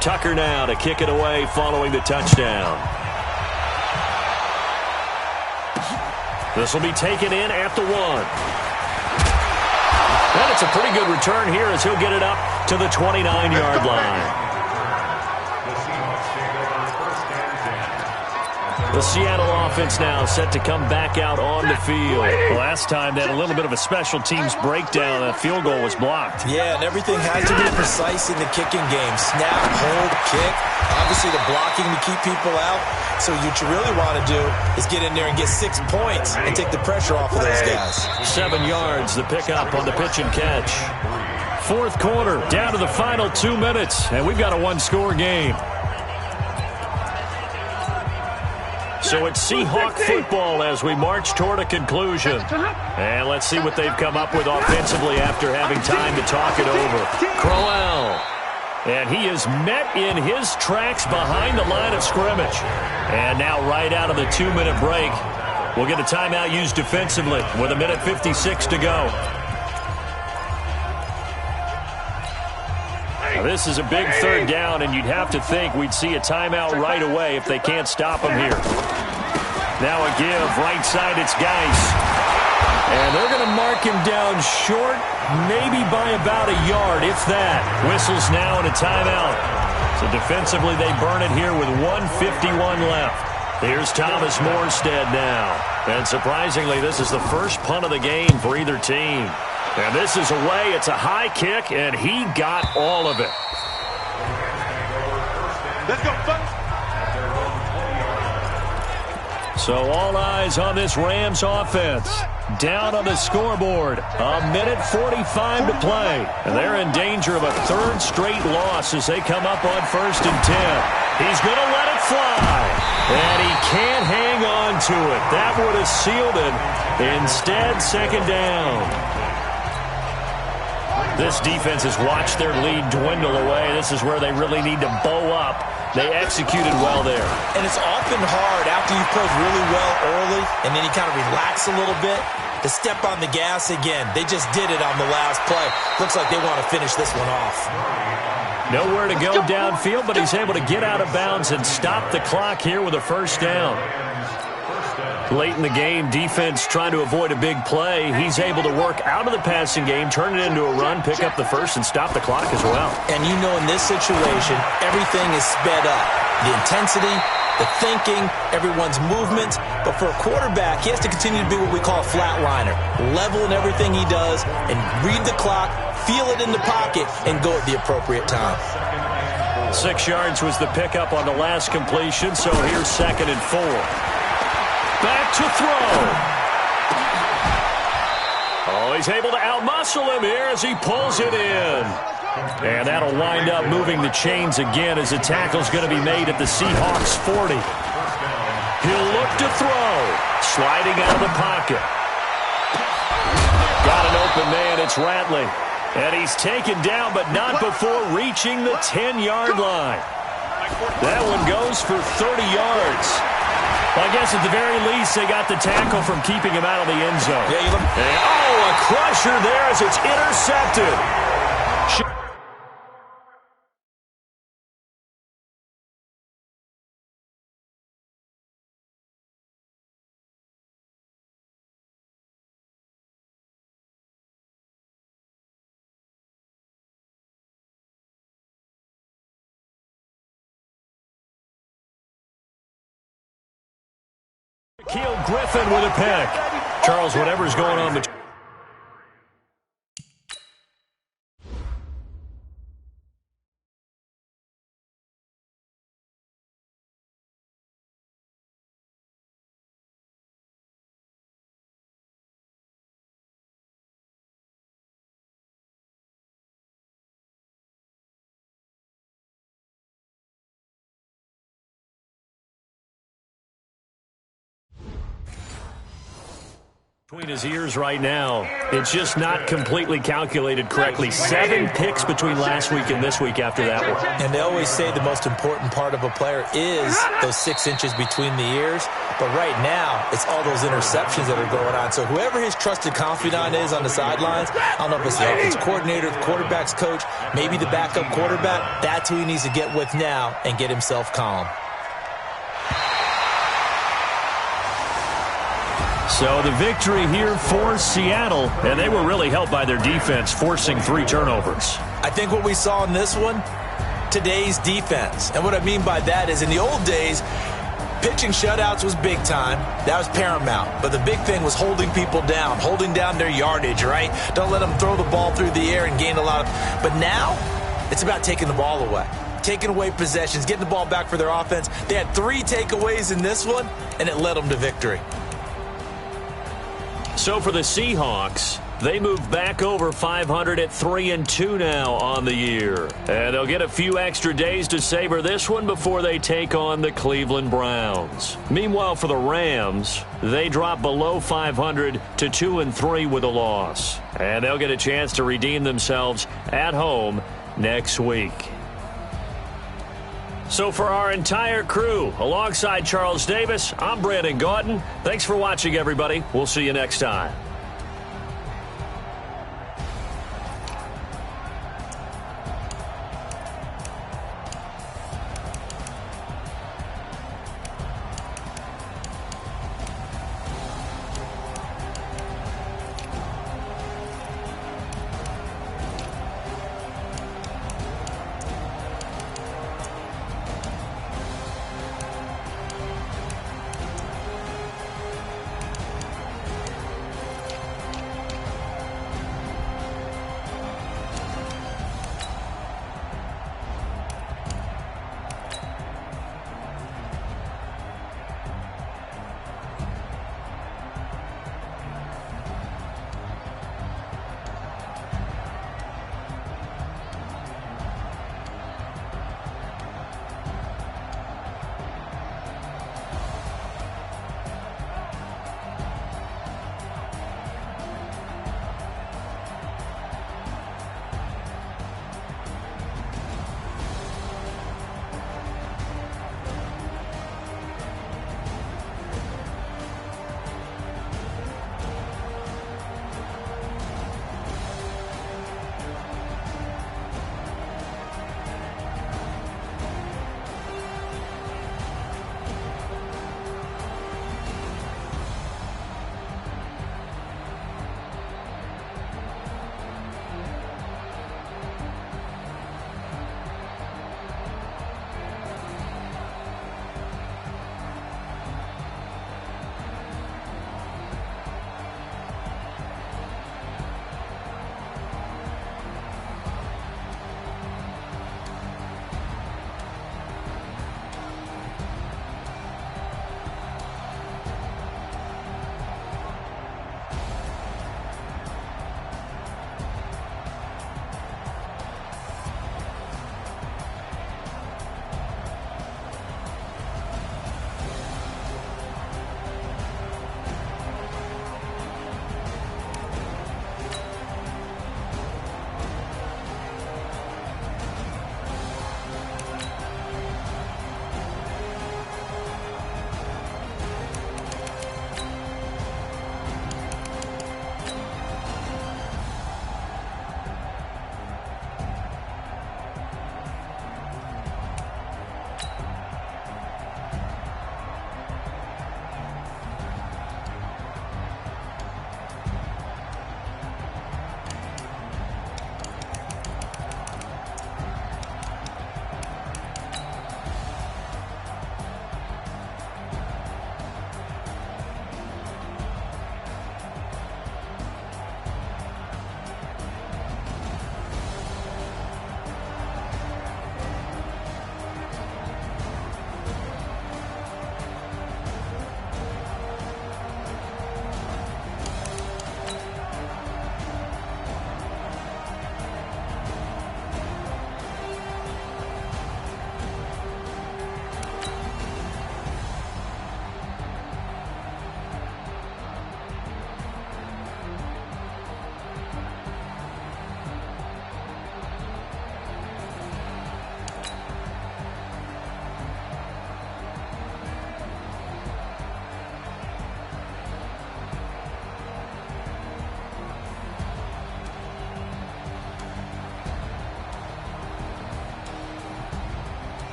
Tucker now to kick it away following the touchdown. This will be taken in at the 1. And it's a pretty good return here as he'll get it up to the 29-yard line. The Seattle offense now set to come back out on the field. Last time they had a little bit of a special teams breakdown. A field goal was blocked. Yeah, and everything has to be precise in the kicking game. Snap, hold, kick. Obviously the blocking to keep people out. So what you really want to do is get in there and get 6 points and take the pressure off of those guys. 7 yards, the pickup on the pitch and catch. Fourth quarter, down to the final 2 minutes, and we've got a one-score game. So it's Seahawk football as we march toward a conclusion. And let's see what they've come up with offensively after having time to talk it over. Crowell. And he is met in his tracks behind the line of scrimmage. And now right out of the 2-minute break, we'll get a timeout used defensively with 1:56 to go. Now this is a big third down, and you'd have to think we'd see a timeout right away if they can't stop him here. Now a give, right side, it's Geis. And they're going to mark him down short, maybe by about a yard, if that. Whistles now and a timeout. So defensively, they burn it here with 1:51 left. Here's Thomas Morstead now. And surprisingly, this is the first punt of the game for either team. And this is away. It's a high kick, and he got all of it. Let's go, folks. So all eyes on this Rams offense. down on the scoreboard. A minute 45 to play. And they're in danger of a third straight loss as they come up on 1st and 10. He's going to let it fly. And he can't hang on to it. That would have sealed it. Instead, 2nd down. This defense has watched their lead dwindle away. This is where they really need to bow up. They executed well there. And it's often hard after you've played really well early and then you kind of relax a little bit to step on the gas again. They just did it on the last play. Looks like they want to finish this one off. Nowhere to go downfield, but he's able to get out of bounds and stop the clock here with a 1st down. Late in the game, defense trying to avoid a big play. He's able to work out of the passing game, turn it into a run, pick up the 1st, and stop the clock as well. And you know in this situation, everything is sped up. The intensity, the thinking, everyone's movements. But for a quarterback, he has to continue to be what we call a flatliner. Level in everything he does and read the clock, feel it in the pocket, and go at the appropriate time. 6 yards was the pickup on the last completion, so here's 2nd and 4. Back to throw. Oh, he's able to outmuscle him here as he pulls it in. And that'll wind up moving the chains again as the tackle's going to be made at the Seahawks 40. He'll look to throw. Sliding out of the pocket. Got an open man. It's Ratley. And he's taken down, but not before reaching the 10-yard line. That one goes for 30 yards. Well, I guess at the very least, they got the tackle from keeping him out of the end zone. Yeah, and, a crusher there as it's intercepted. Keel Griffin with a pick. Charles, whatever's going on between. Between his ears right now, it's just not completely calculated correctly. 7 picks between last week and this week after that one. And they always say the most important part of a player is those 6 inches between the ears. But right now, it's all those interceptions that are going on. So whoever his trusted confidant is on the sidelines, I don't know if it's the offense coordinator, the quarterback's coach, maybe the backup quarterback, that's who he needs to get with now and get himself calm. So the victory here for Seattle, and they were really helped by their defense, forcing 3 turnovers. I think what we saw in this one, today's defense. And what I mean by that is in the old days, pitching shutouts was big time. That was paramount. But the big thing was holding people down, holding down their yardage, right? Don't let them throw the ball through the air and gain a lot of. But now, it's about taking the ball away. Taking away possessions, getting the ball back for their offense. They had 3 takeaways in this one, and it led them to victory. So for the Seahawks, they move back over 500 at 3-2 now on the year. And they'll get a few extra days to savor this one before they take on the Cleveland Browns. Meanwhile, for the Rams, they drop below 500 to 2-3 with a loss. And they'll get a chance to redeem themselves at home next week. So for our entire crew, alongside Charles Davis, I'm Brandon Gaudin. Thanks for watching, everybody. We'll see you next time.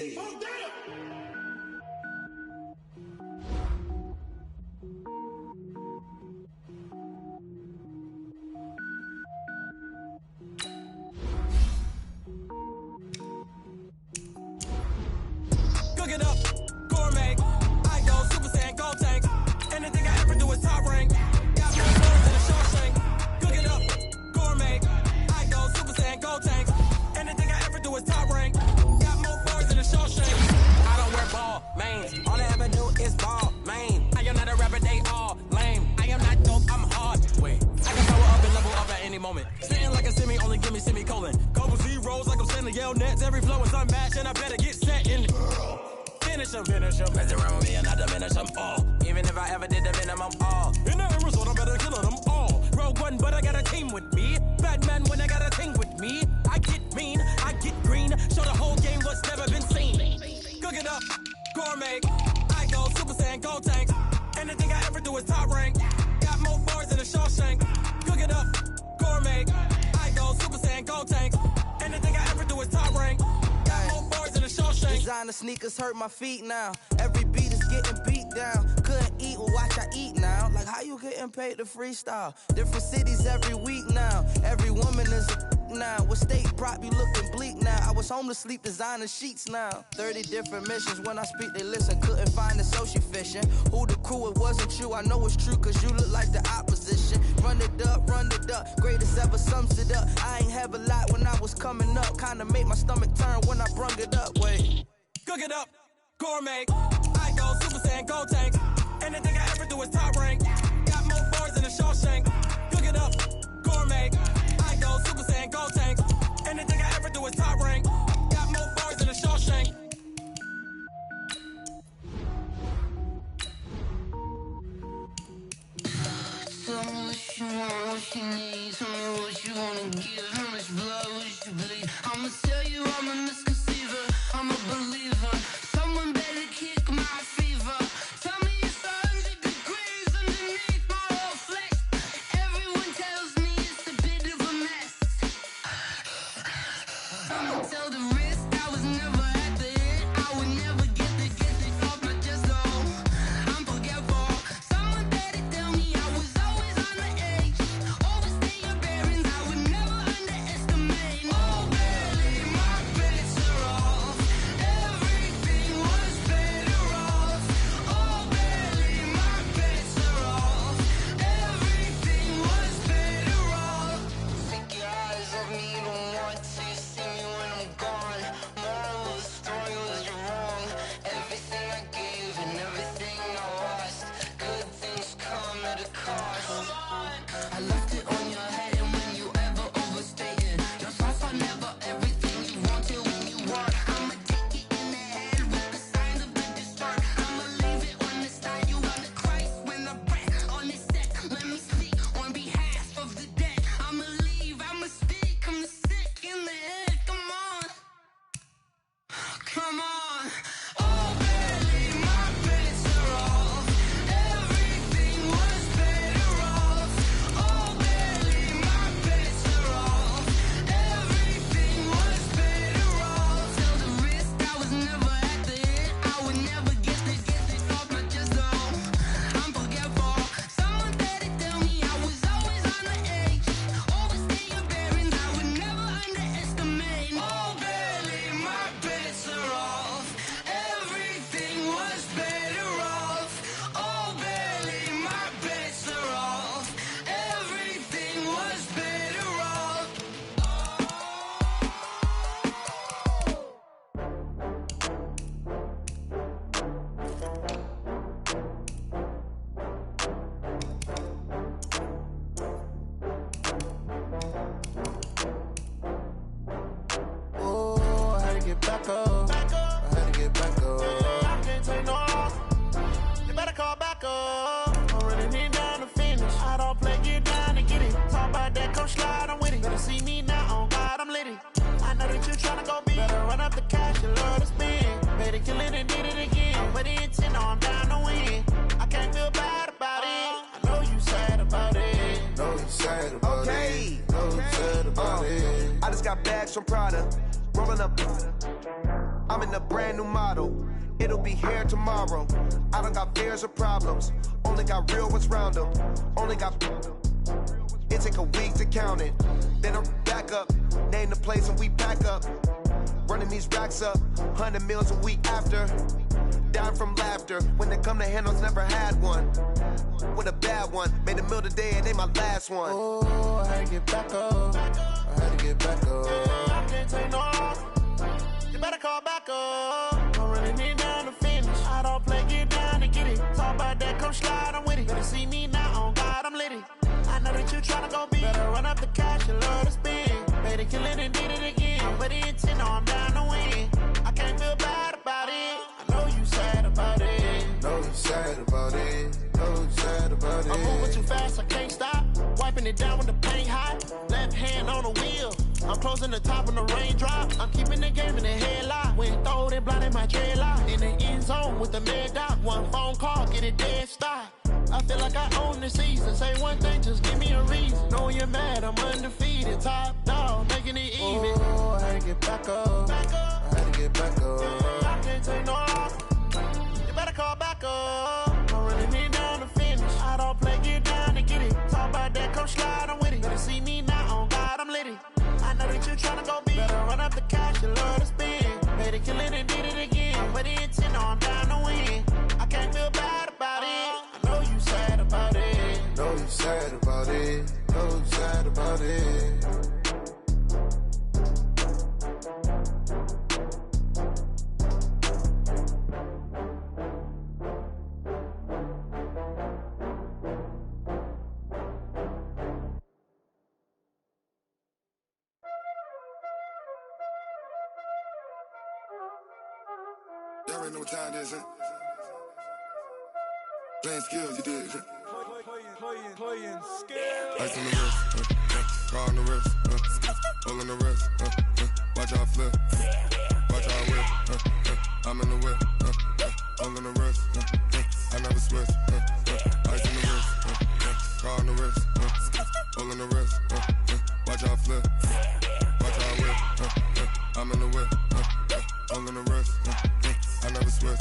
Cook it up, gourmet. I go Super Saiyan, gold tank. Anything I ever do is top rank. Got more words than a Shawshank. Cook it up, gourmet. I go Super Saiyan, gold tank. Anything I ever do is top rank. Got more words than a Shawshank. I don't wear ball, man. All I ever do is ball, man. I am not a rapper, they all lame. I am not dope, I'm hard. Wait, I can power up and level up at any moment. Spitting like a semi, only give me semicolon. Couple zeros like I'm sending yell nets. Every flow is unmatched, and I better get set in. Finish them. Mess around with me and I diminish them all. Even if I ever did the minimum, all. In the end result, I better kill them all. Rogue One, but I got a team with me. Batman when I got a team with me. I get mean, I get green. Show the whole game what's never been seen. Cook it up, gourmet. I go Super Saiyan, gold tank. Anything I ever do is top rank. Got more bars than a Shawshank. Cook it up, gourmet. I go Super Saiyan, gold tank. Anything I ever do is top rank. Got more bars than a Shawshank. Designer sneakers hurt my feet now. Every beat is getting beat down. Couldn't eat, well watch I eat now. Like how you getting paid to freestyle? Different cities every week now. Every woman is a now. What state prop you looking bleak now? I was home to sleep designer sheets now. 30 different missions. When I speak they listen. Couldn't find the social fishing. Who the crew? It wasn't you. I know it's true cause you look like the opposition. Run it up. Greatest ever sums it up. I ain't have a lot when I was coming up. Kinda made my stomach turn when I brung it up. Wait. Cook it up, gourmet. I go Super Saiyan, gold tank. Anything I ever do is top rank. Got more bars than a Shawshank. Cook it up, gourmet. I go Super Saiyan, gold tank. Anything I ever do is top rank. Got more bars than a Shawshank. Tell me what you want, what you need. Tell me what you wanna give. How much blood would you bleed? I'ma tell you I'm a misconceiver. I'm a believer. Someone better kick my fever. Tell me it's 100 degrees underneath my whole flesh. Everyone tells me it's a bit of a mess. I'ma tell the risk I was never at the end. I would never get it off my chest though. I'm forgetful. Someone better tell me I was always on the edge. Overstay your bearings. I would never underestimate. Oh barely my bets are off. Everything was better off. Oh barely my bets are off. Everything was better off. Take your eyes off me, you don't want to see me when I'm gone. Moral of the story was you're wrong. Everything I gave and everything I lost. Good things come at a cost. I left it on your head and when you ever overstated. Your thoughts are never everything you wanted when you want. I'ma take it in the head with the signs of the distort. I'ma leave it on the side. You want the Christ when I breath on this set. Let me speak on behalf of the dead. I'ma leave, I'ma speak. I'm the sick in the head. Come on. Come on. Oh, barely my bets are off. Everything was better off. Oh, barely my bets are off. Everything was better off. Tell the risk I was never at the end. I would never get it off my chest though. I'm forgetful. Someone better tell me I was always on the edge. Overstay your bearings. I would never underestimate. Oh, barely my bets are off. Everything was better off. Oh, barely my bets are off. Everything was better off. Oh, I had to get back up. I had to get back up. I can't take no loss. You better call back up. I'm really need down to finish. I don't play, get down to get it. Talk about that, come slide, I'm with it. Better see me now, on God, I'm litty. I know that you tryna go big. Better run up the cash, you love to spend. Better kill it and did it again. But the intent, I'm down to win. I can't feel bad about it. I know you sad about it. Know you sad about it. Know you sad about it. I just got bags from Prada, rolling up. I'm in a brand new model. It'll be here tomorrow. I don't got fears or problems. Only got real ones round them. Only got. It take a week to count it. Then I'm back up. Name the place and we pack up. Running these racks up. 100 meals a week after. Dying from laughter. When they come to handles, never had one. With a bad one. Made a meal today and they my last one. Oh, I had to get back up. I had to get back up. I can't take no off. You better call back up. I'm running it down to finish. I don't play, get down to get it. Talk about that, come slide, I'm with it. Better see me now, on God, I'm litty. I know that you tryna go big. Better run up the cash, you love to spend. Better kill it and did it again. But the intent, no, I'm down to win. I can't feel bad about it. I know you sad about it. Know you sad about it. Know you sad about it. I'm moving too fast, I can't stop. Wiping it down with the paint hot. Left hand on the wheel. I'm closing the top on the raindrop. I'm keeping the game in the headlock. When throwed and blinded my dreadlock. In the end zone with the mad dot. One phone call, get it dead stop. I feel like I own the season. Say one thing, just give me a reason. Knowing you're mad, I'm undefeated. Top dog, making it even. Oh, I had to get back up. Back up. I had to get back up. I can't take no off. You better call back up. I'm running it down to finish. I don't play, get down to get it. Talk about that, come slide, I'm with it. Better see me now, on God, I'm litty. I know that you tryna go big. Better run up the cash, you love to spend. Better kill it and did it again. But the intent, no, I'm down to win. I can't feel bad about it. I know you sad about it. Know you sad about it. Know you sad about it. Y'all already know what time it is, huh? Playing skills, you did. Playing skills. Ice on the wrist, car on the wrist, hole in the wrist, watch out flip, watch out whip, I'm in the whip, hole in the wrist, I never switch, ice on the wrist, car on the wrist, hole in the wrist, watch out flip, watch out whip, I'm in the whip, hole in the wrist, I never switch,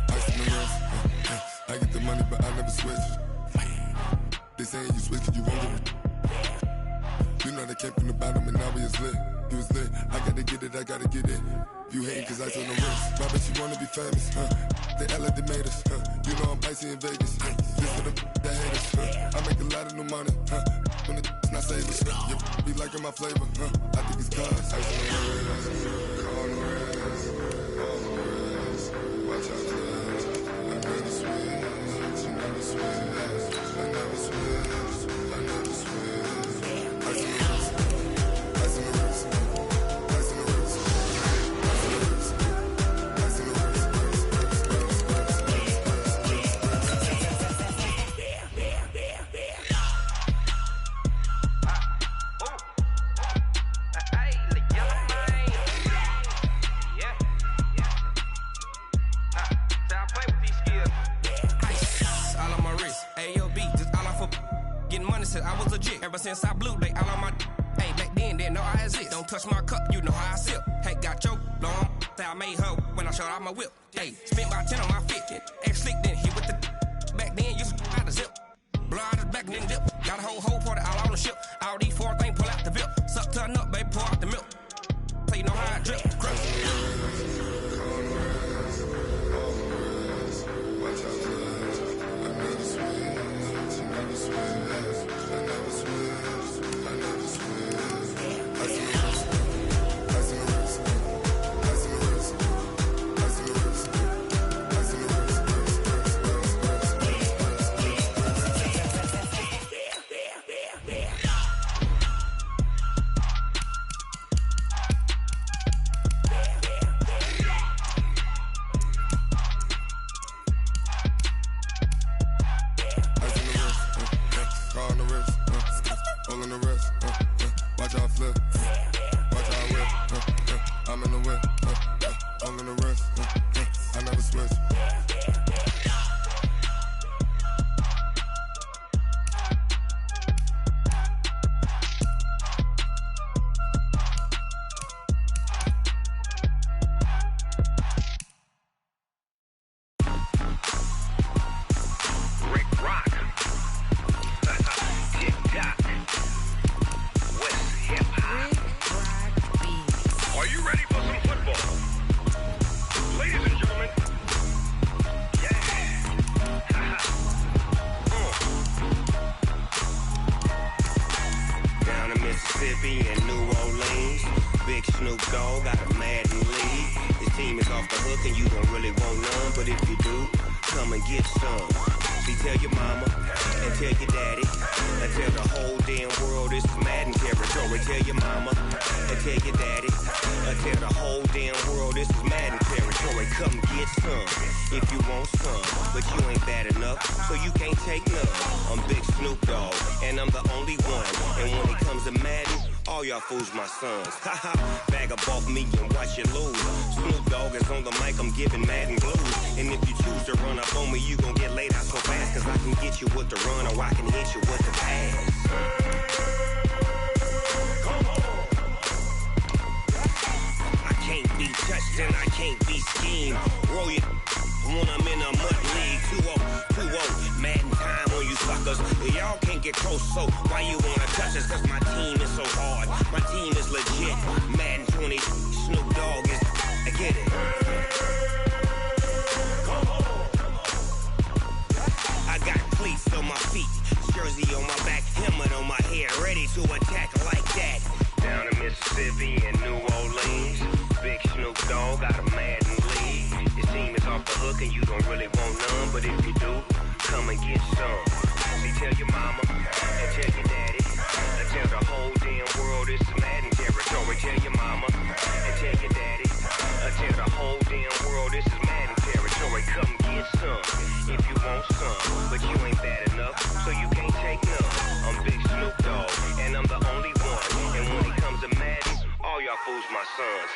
ice on the wrist, I get the money but I never switch. They saying you switch and you won't get it. You know they came from the bottom and now we is lit. You was lit, I gotta get it, I gotta get it. You hate cause I told the wrist. Why bet you wanna be famous, They LA they made us, You know I'm icy in Vegas, This for the that hate us, I make a lot of new money, When it's not savers, You be liking my flavor, I think it's cause ice on the wrist, car on the wrist, all on the wrist, watch out for this. I never switch, you never switch. I never switch, I never switch. Ice on the wrist, ice on the wrist, ice on the wrist, ice on the wrist, ice on the wrist. I was legit. Ever since I blew, they all on my hey, back then, didn't know I exist. Don't touch my cup, you know how I sip. Hey, got your long, say I made her when I showed out my whip. Hey, spent about 10 on my 50. Ex slick, then hit with the back then, used to out the zip. Blow out his back and then dip. Got a whole party all on the ship. All these four things pull out the VIP. Suck, turn up, baby, pour out the milk. So you know how I drip. Mississippi and New Orleans. Big Snoop Dogg got a Madden league. His team is off the hook and you don't really want none, but if you do, come and get some. See, tell your mama and tell your daddy and tell the whole damn world this is Madden territory. Tell your mama and tell your daddy and tell the whole damn world this is Madden territory. Come get some if you want some, but you ain't bad enough, so you can't take none. I'm Big Snoop Dogg and I'm the only one. And when it comes to Madden, all y'all fools my sons. Haha, bag up off me and watch you lose. Snoop Dogg is on the mic, I'm giving Madden blues. And if you choose to run up on me, you gon' get laid out so fast. Cause I can get you with the run or I can hit you with the pass. I can't be touched and I can't be schemed. Roll it when I'm in a mud league. 2-0, 2-0, Madden time on you suckers. Y'all can't get close, so why you wanna touch us? Cause my team is so hard, my team is legit. Madden 20, Snoop Dogg is, I get it. I got cleats on my feet, jersey on my back, helmet on my head, ready to attack like that. Down in Mississippi and New Orleans, Big Snoop Dogg got a Madden league. His team is off the hook and you don't really want none, but if you do, come and get some. See, tell your mama and tell your daddy and tell the whole damn world this is Madden territory. Tell your mama and tell your daddy and tell the whole damn world this is Madden territory. Come get some if you want some, but you ain't bad enough, so you can't take none. I'm Big Snoop Dogg and I'm the only one. And when it comes to Madden, all y'all fools my sons.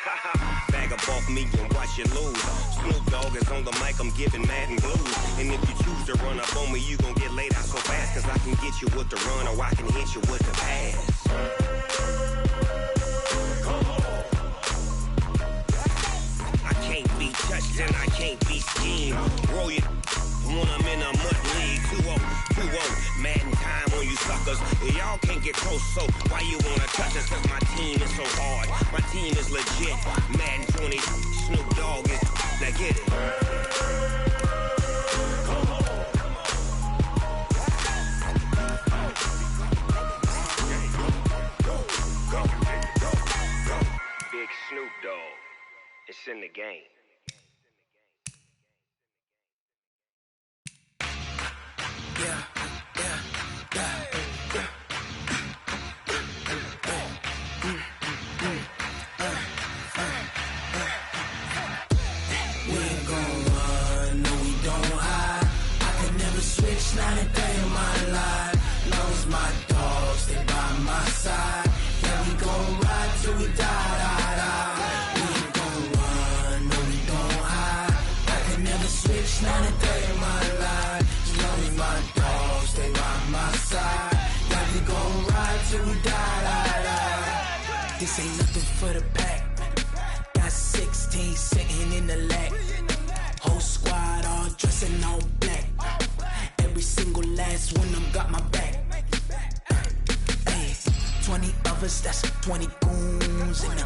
Bag up off me and watch you lose. Snoop Dogg is on the mic, I'm giving Madden blues. And if you choose to run up on me, you gon' get laid out so fast. Cause I can get you with the run or I can hit you with the pass. I can't be touched and I can't be schemed. Roll it when I'm in a mud league. 2-0, 2-0, Madden time on you suckers. Y'all can't get close, so why you wanna touch us? Cause my team is so hard, my team is legit. Madden 20, Snoop Dogg is, now get it. Big Snoop Dogg, it's in the game. Switch not a day in my life. Long as my dogs, they by my side. Yeah, we gon' ride till we die. We ain't gon' run, no, we gon' hide. I can never switch not a day in my life. As long as my dogs, they by my side. Yeah, we gon' ride till we die. This ain't nothing for the pack. Got 16 sitting in the lag. Whole squad all dressing all black. Every single last one of them got my back. 20 of us, that's 20 goons. And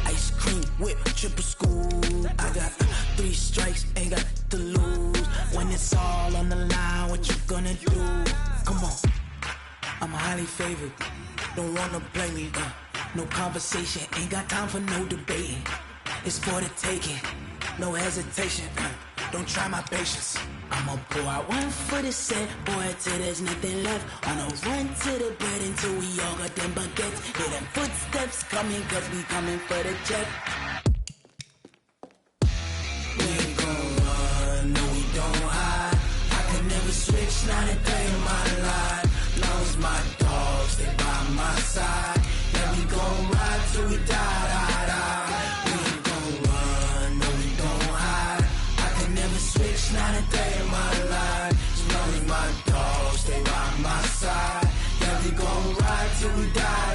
ice cream whip, triple school. I got 3 strikes, ain't got to lose. When it's all on the line, what you gonna do? Come on, I'm highly favored. Don't wanna play me, no conversation, ain't got time for no debating. It's for the taking, no hesitation. Don't try my patience. I'ma pour out one for the set, boy, till there's nothing left. On a run to the bread until we all got them baguettes. Hear them footsteps coming, cause we coming for the check. We ain't gon' run, no, we don't hide. I can never switch, not a day in my life. Long as my dogs, they by my side. Yeah, we gon' ride till we die. We ain't gon' run, no, we don't hide. I can never switch, not a day in my life. As long as my dogs, they by my side. Yeah, we gon' ride till we die.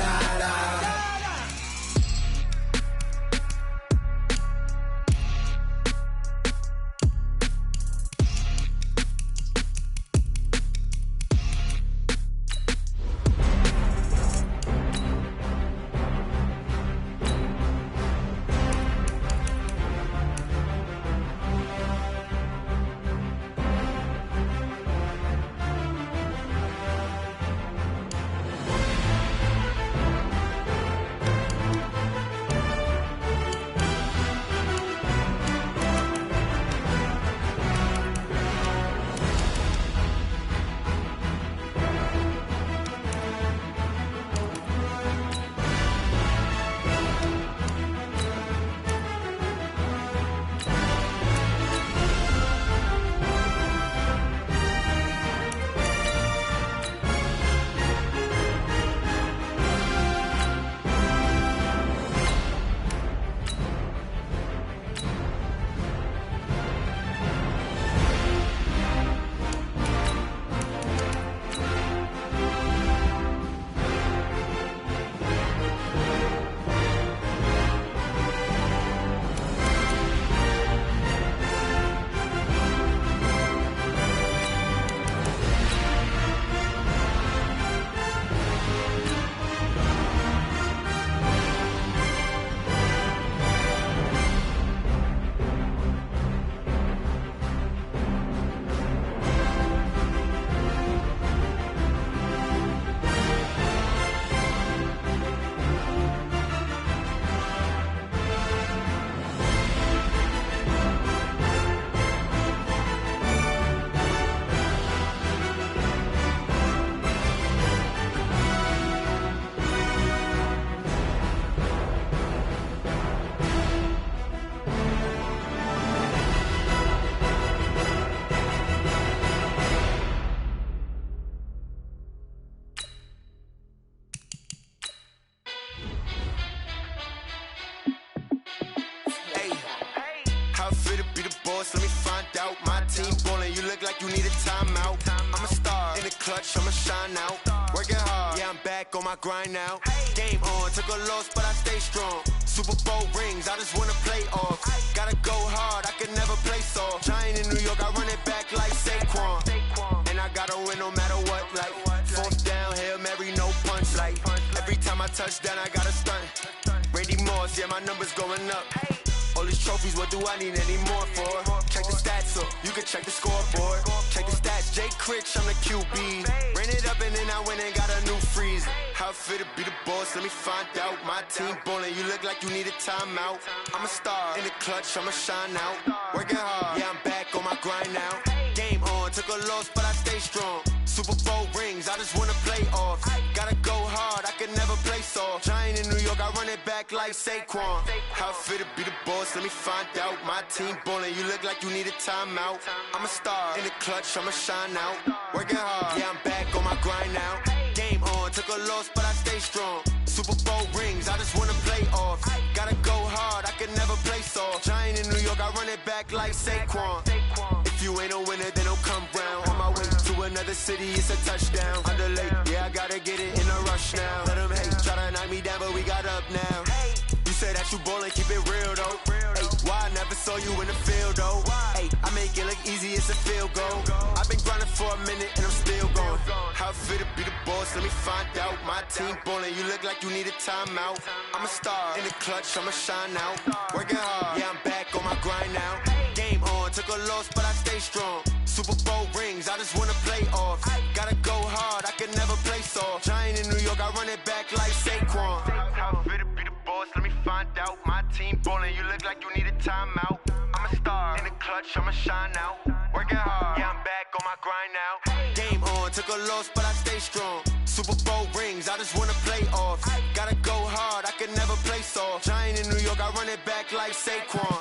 boss, let me find out. My team ballin', you look like you need a timeout. I'm a star in the clutch, I'ma shine out. Working hard, yeah, I'm back on my grind now. Game on, took a loss, but I stay strong. Super Bowl rings, I just wanna play off. Gotta go hard, I can never play soft. Giant in New York, I run it back like Saquon. And I gotta win no matter what, like fourth down, Hail Mary, no punch. Like every time I touch down, I gotta stunt. Randy Moss, yeah, my numbers going up. All these trophies, what do I need any more for? Check the stats up, you can check the scoreboard. Check the stats, Jay Critch, I'm the QB. Ran it up and then I went and got a new freeze. How it fit to be the boss, let me find out. My team ballin', you look like you need a timeout. I'm a star in the clutch, I'ma shine out. Working hard, yeah, I'm back on my grind now. Game on, took a loss, but I stay strong. Super Bowl rings, I just wanna play off. Gotta go hard, I can never play soft. Giant in New York, I run it back like Saquon. How it fit to be the boss, let me find out. My team ballin', you look like you need a timeout. I'm a star in the clutch, I'ma shine out. Working hard, yeah, I'm back on my grind now. Game on, took a loss, but I stay strong. Super Bowl rings, I just wanna play off. Gotta go hard, I can never play soft. Giant in New York, I run it back like Saquon. If you ain't a winner, then don't come round. On my way to another city, it's a touchdown. Underlay, yeah, I gotta get it in a rush now. Let them hate, try to knock me down, but we got up now. You say that you ballin', keep it real though. Ay, why I never saw you in the field though? Ay, I make it look easy, it's a field goal. I've been grinding for a minute and I'm still going. How it fit to be the boss, let me find out. My team ballin', you look like you need a timeout. I'm a star in the clutch, I'ma shine out. Working hard, yeah, I'm back on my grind now. Game on, took a loss, but I stay strong. Super Bowl rings, I just wanna play off. Gotta go hard, I can never play soft. Giant in New York, I run it back like Saquon. How it fit to be the boss, let me find out. My team ballin', you look like you need a timeout. I'm a star in the clutch, I'ma shine out. Working hard, yeah, I'm back on my grind now. Game on, took a loss, but I stay strong. Super Bowl rings, I just wanna play off. Gotta go hard, I can never play soft. Giant in New York, I run it back like Saquon.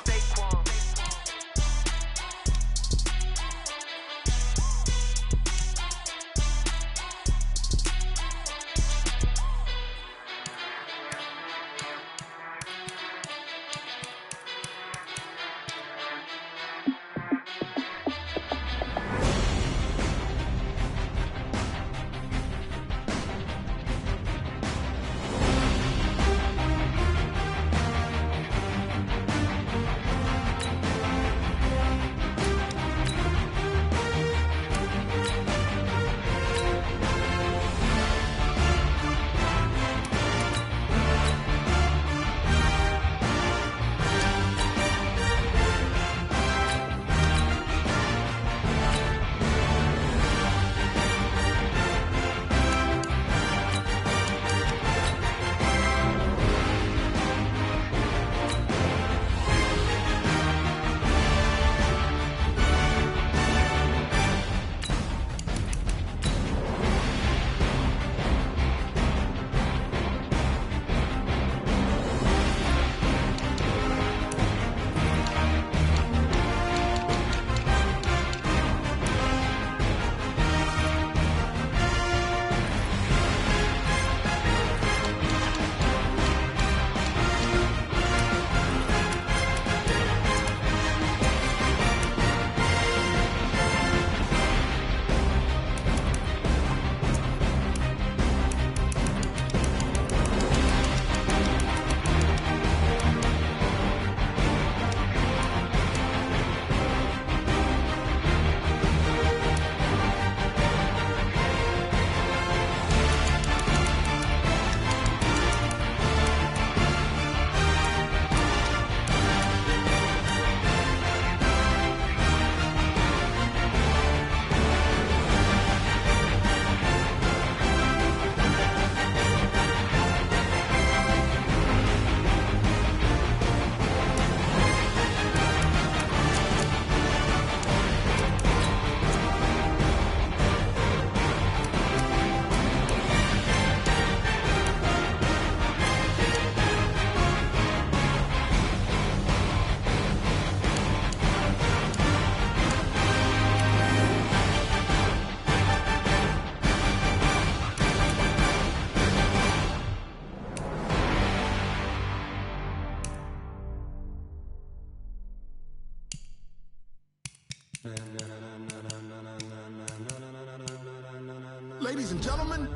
Ladies and gentlemen.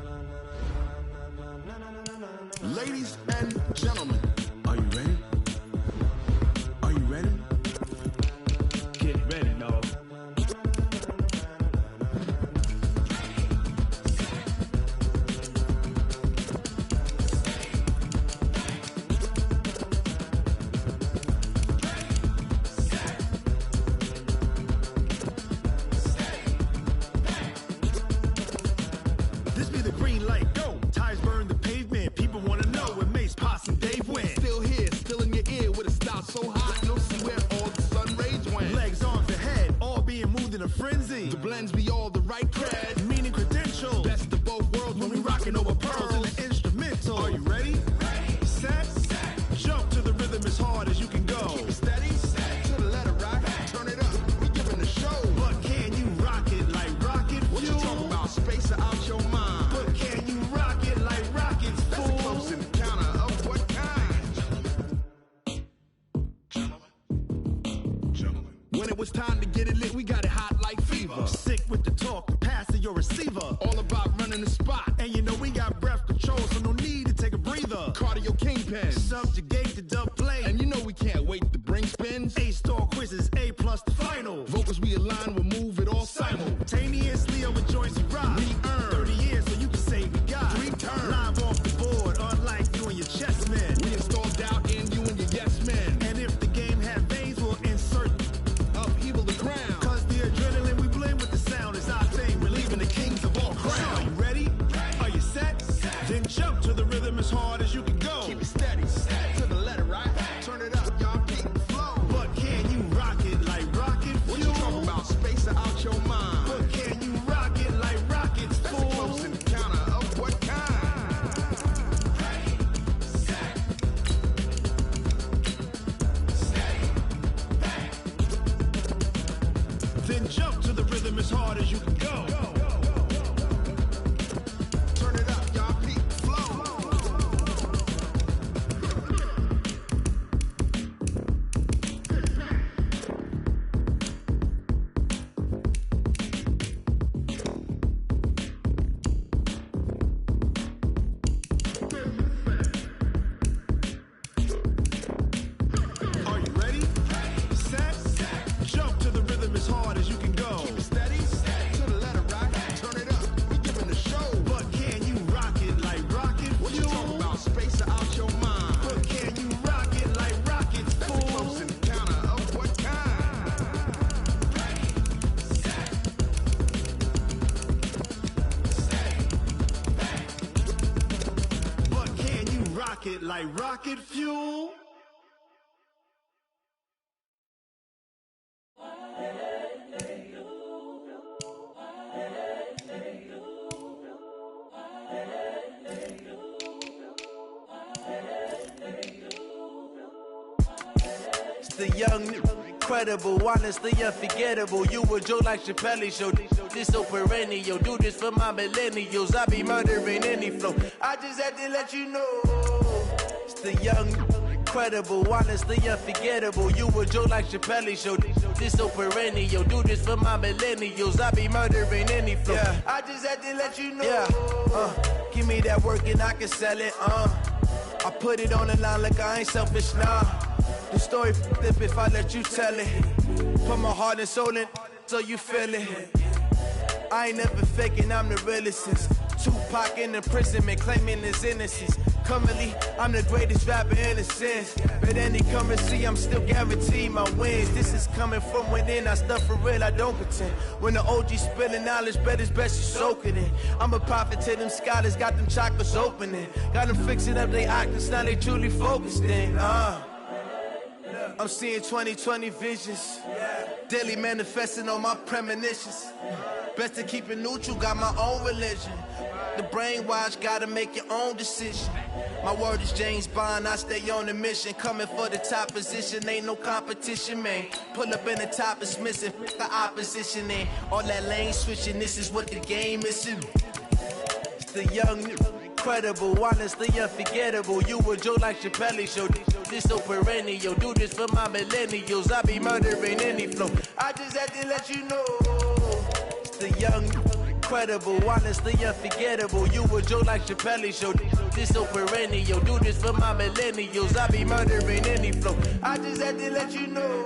Ladies and gentlemen. Are you ready? Are you ready? Get ready, dog. This be the green light, go. Tires burn the pavement. People want to know where Mace, Pops, and Dave went. Still here, still in your ear with a style so hot. You'll see where all the sun rays went. Legs, arms, and head, all being moved in a frenzy. The blends be all the right cred, meaning credentials. Best of both worlds when we rockin' over pearls in the instrumental. Are you ready? Set. Jump to the rhythm as hard as you can go. Keep it steady. To the letter rock. Turn it up. We giving the show. But can you rock it like rocket fuel? What you talking about? Space out your mind. But can you rock it like rockets, fool? That's a close encounter of what kind? Gentlemen. When it was time to get it lit, we got it hot like fever. Sick with the talk, pass to your receiver. All about running the spot. And you know we got breath control, so no need to take a breather. Cardio kingpin, subjugate the dub play. And you know we can't wait to bring spins. A-star quizzes, A+ the final. Vocals we align, we'll move it all simultaneously over joints we rock. We earn 30 years, so you can say we got 3 turns. Live off the board, unlike you and your chess men. We install doubt in you and your yes men. And if the game had veins, we'll insert upheaval the ground. Cause the adrenaline we blend with the sound is our thing. We're leaving the kings of all crowns. Are you ready? Are you set? Then jump to the rhythm as hard as you can go. Keep it steady. To the letter, right? Turn it up, y'all keep the flow. But can you rock it like rocket fuel? What you talking about? Space out your mind. But can you rock it like rockets, fool? That's a close encounter of what kind? Then jump to the rhythm as hard as you can go. Turn it up, y'all keep the flow. Are you ready? Set. Jump to the rhythm as hard as you can go. Keep it steady. To the letter rock. Turn it up. We giving the show. But can you rock it like rocket fuel? What you talking about? Space out your mind. But can you rock it like rockets, fool? That's a close encounter of what kind? But can you rock it like rocket fuel? It's the young, incredible, honestly unforgettable. You a Joe like Chappelle show. This so perennial. Do this for my millennials. I be murdering any flow. I just had to let you know. It's the young, incredible, honestly unforgettable. You a Joe like Chappelle show. This so perennial. Do this for my millennials. I be murdering any flow. Yeah. I just had to let you know. Yeah. Give me that work and I can sell it. I put it on the line like I ain't selfish, nah. The story flip if I let you tell it. Put my heart and soul in so you feel it. I ain't never faking, I'm the realest since Tupac in imprisonment, claiming his innocence. Currently, I'm the greatest rapper in a sense. But any currency, I'm still guaranteed my wins. This is coming from within, I stuff for real, I don't pretend. When the OG spilling knowledge, bet it's best you soak it in. I'm a prophet to them scholars, got them chakras opening. Got them fixing up they octaves, now they truly focused in. I'm seeing 2020 visions. Daily manifesting on my premonitions. Best to keep it neutral, got my own religion. The brainwash, gotta make your own decision. My word is James Bond, I stay on the mission. Coming for the top position, ain't no competition, man. Pull up in the top, it's missing, the opposition in. All that lane switching, this is what the game is. It's the young, incredible, honestly unforgettable. You a Joe like Chappelle show. This so perennial, do this for my millennials. I be murdering any flow. I just had to let you know. It's the young, incredible, honestly unforgettable. You a Joe like Chappelle show. This so perennial. Do this for my millennials. I be murdering any flow. I just had to let you know.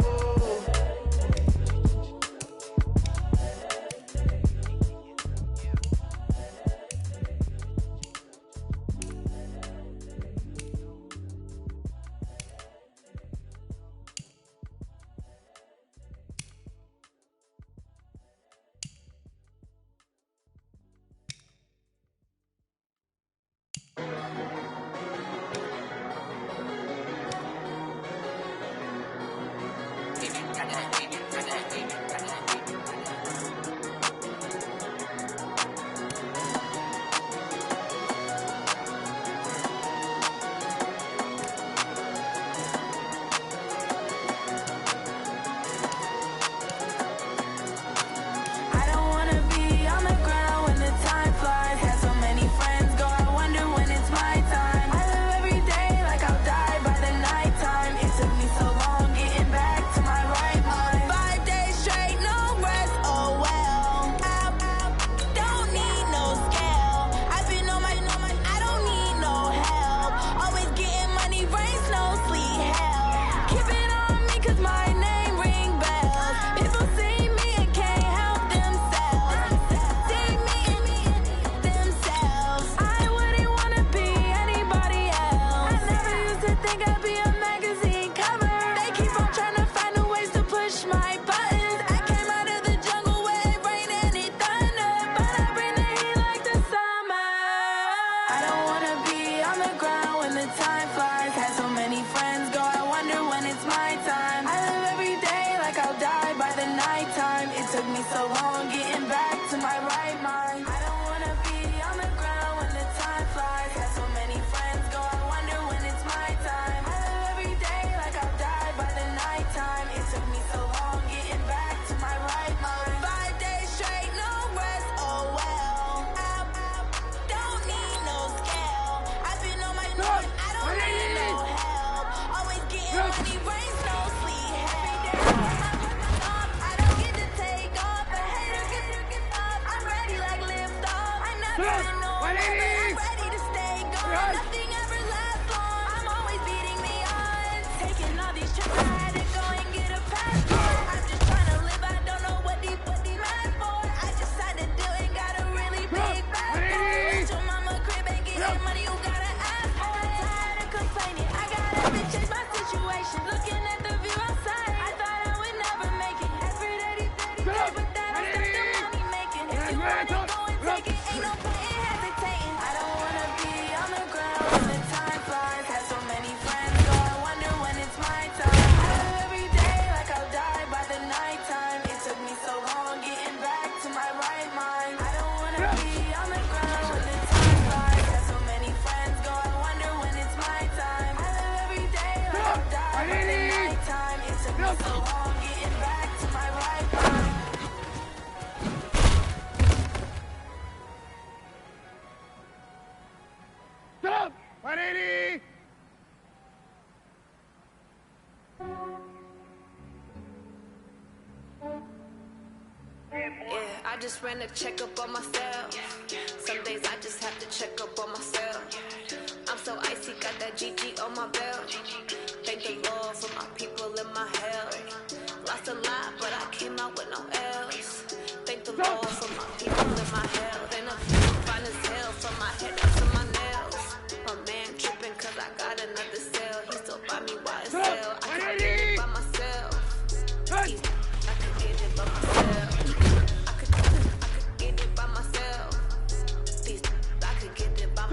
I just ran a checkup on myself. Some days I just have to check up on myself. I'm so icy, got that GG on my belt. Thank the Lord for my people in my health. Lost a lot, but I came out with no L's. Thank the Lord for my people in my health. And I'm fine as hell from my head up to my nails. My man tripping cause I got another cell. He still buy me YSL. I can get it by myself. I can get it by myself.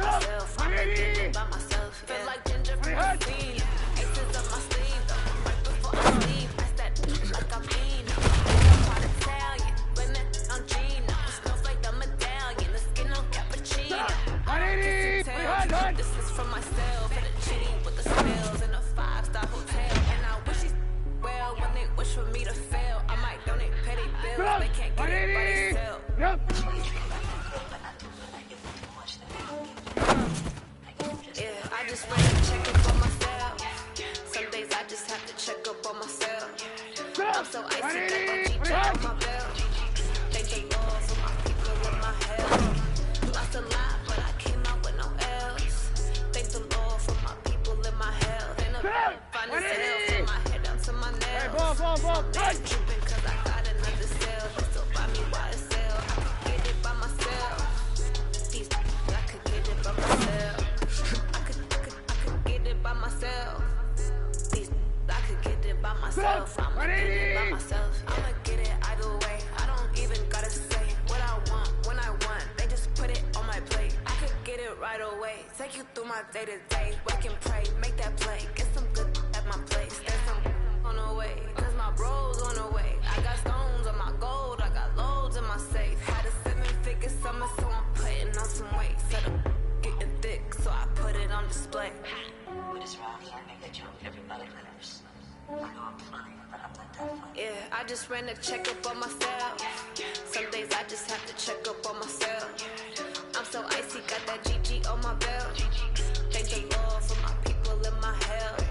Myself, I can get it by myself. Feel like ginger from the scene. Aces up my sleeve, right before I leave. That's that like I'm mean. I'm part Italian, women on Gina. Smells like the medallion, the skin on cappuccino. This is from myself, for the chitty with the spells in a 5-star hotel. And I wish these well when they wish for me to fail. I might donate petty bills, they can't get it by themselves. I just ran a check up on myself. Some days I just have to check up on myself. I'm so icy, got my GG on my belt. Thank the Lord for my people in my it right away. Take you through my day to day. Work and pray, make that play. Get some good at my place. There's some on the way, cause my bro's on the way. I got stones on my gold, I got loads in my safe. Had a 7-figure summer, so I'm putting on some weight. Said I'm getting thick, so I put it on display. With this round here, make that joke everybody lives. I know I'm funny, but I'm not that funny. Yeah, I just ran a checkup on myself. Some days I just have to check up on myself. I'm so icy, got that GG on my belt. Thank the Lord for my people in my health.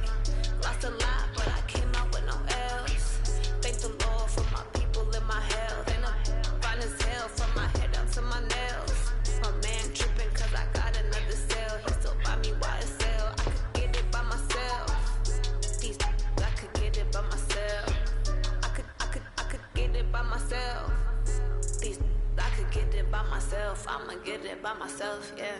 Lost a lot, but I came out with no L's. Thank the Lord for my people in my health. And I'm fine as hell from my head up to my nails. My man tripping cause I got another sale. He still buy me YSL. I could get it by myself. These I could get it by myself. I could get it by myself. These I could get it by myself. I'ma get it by myself, yeah.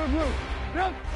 Move.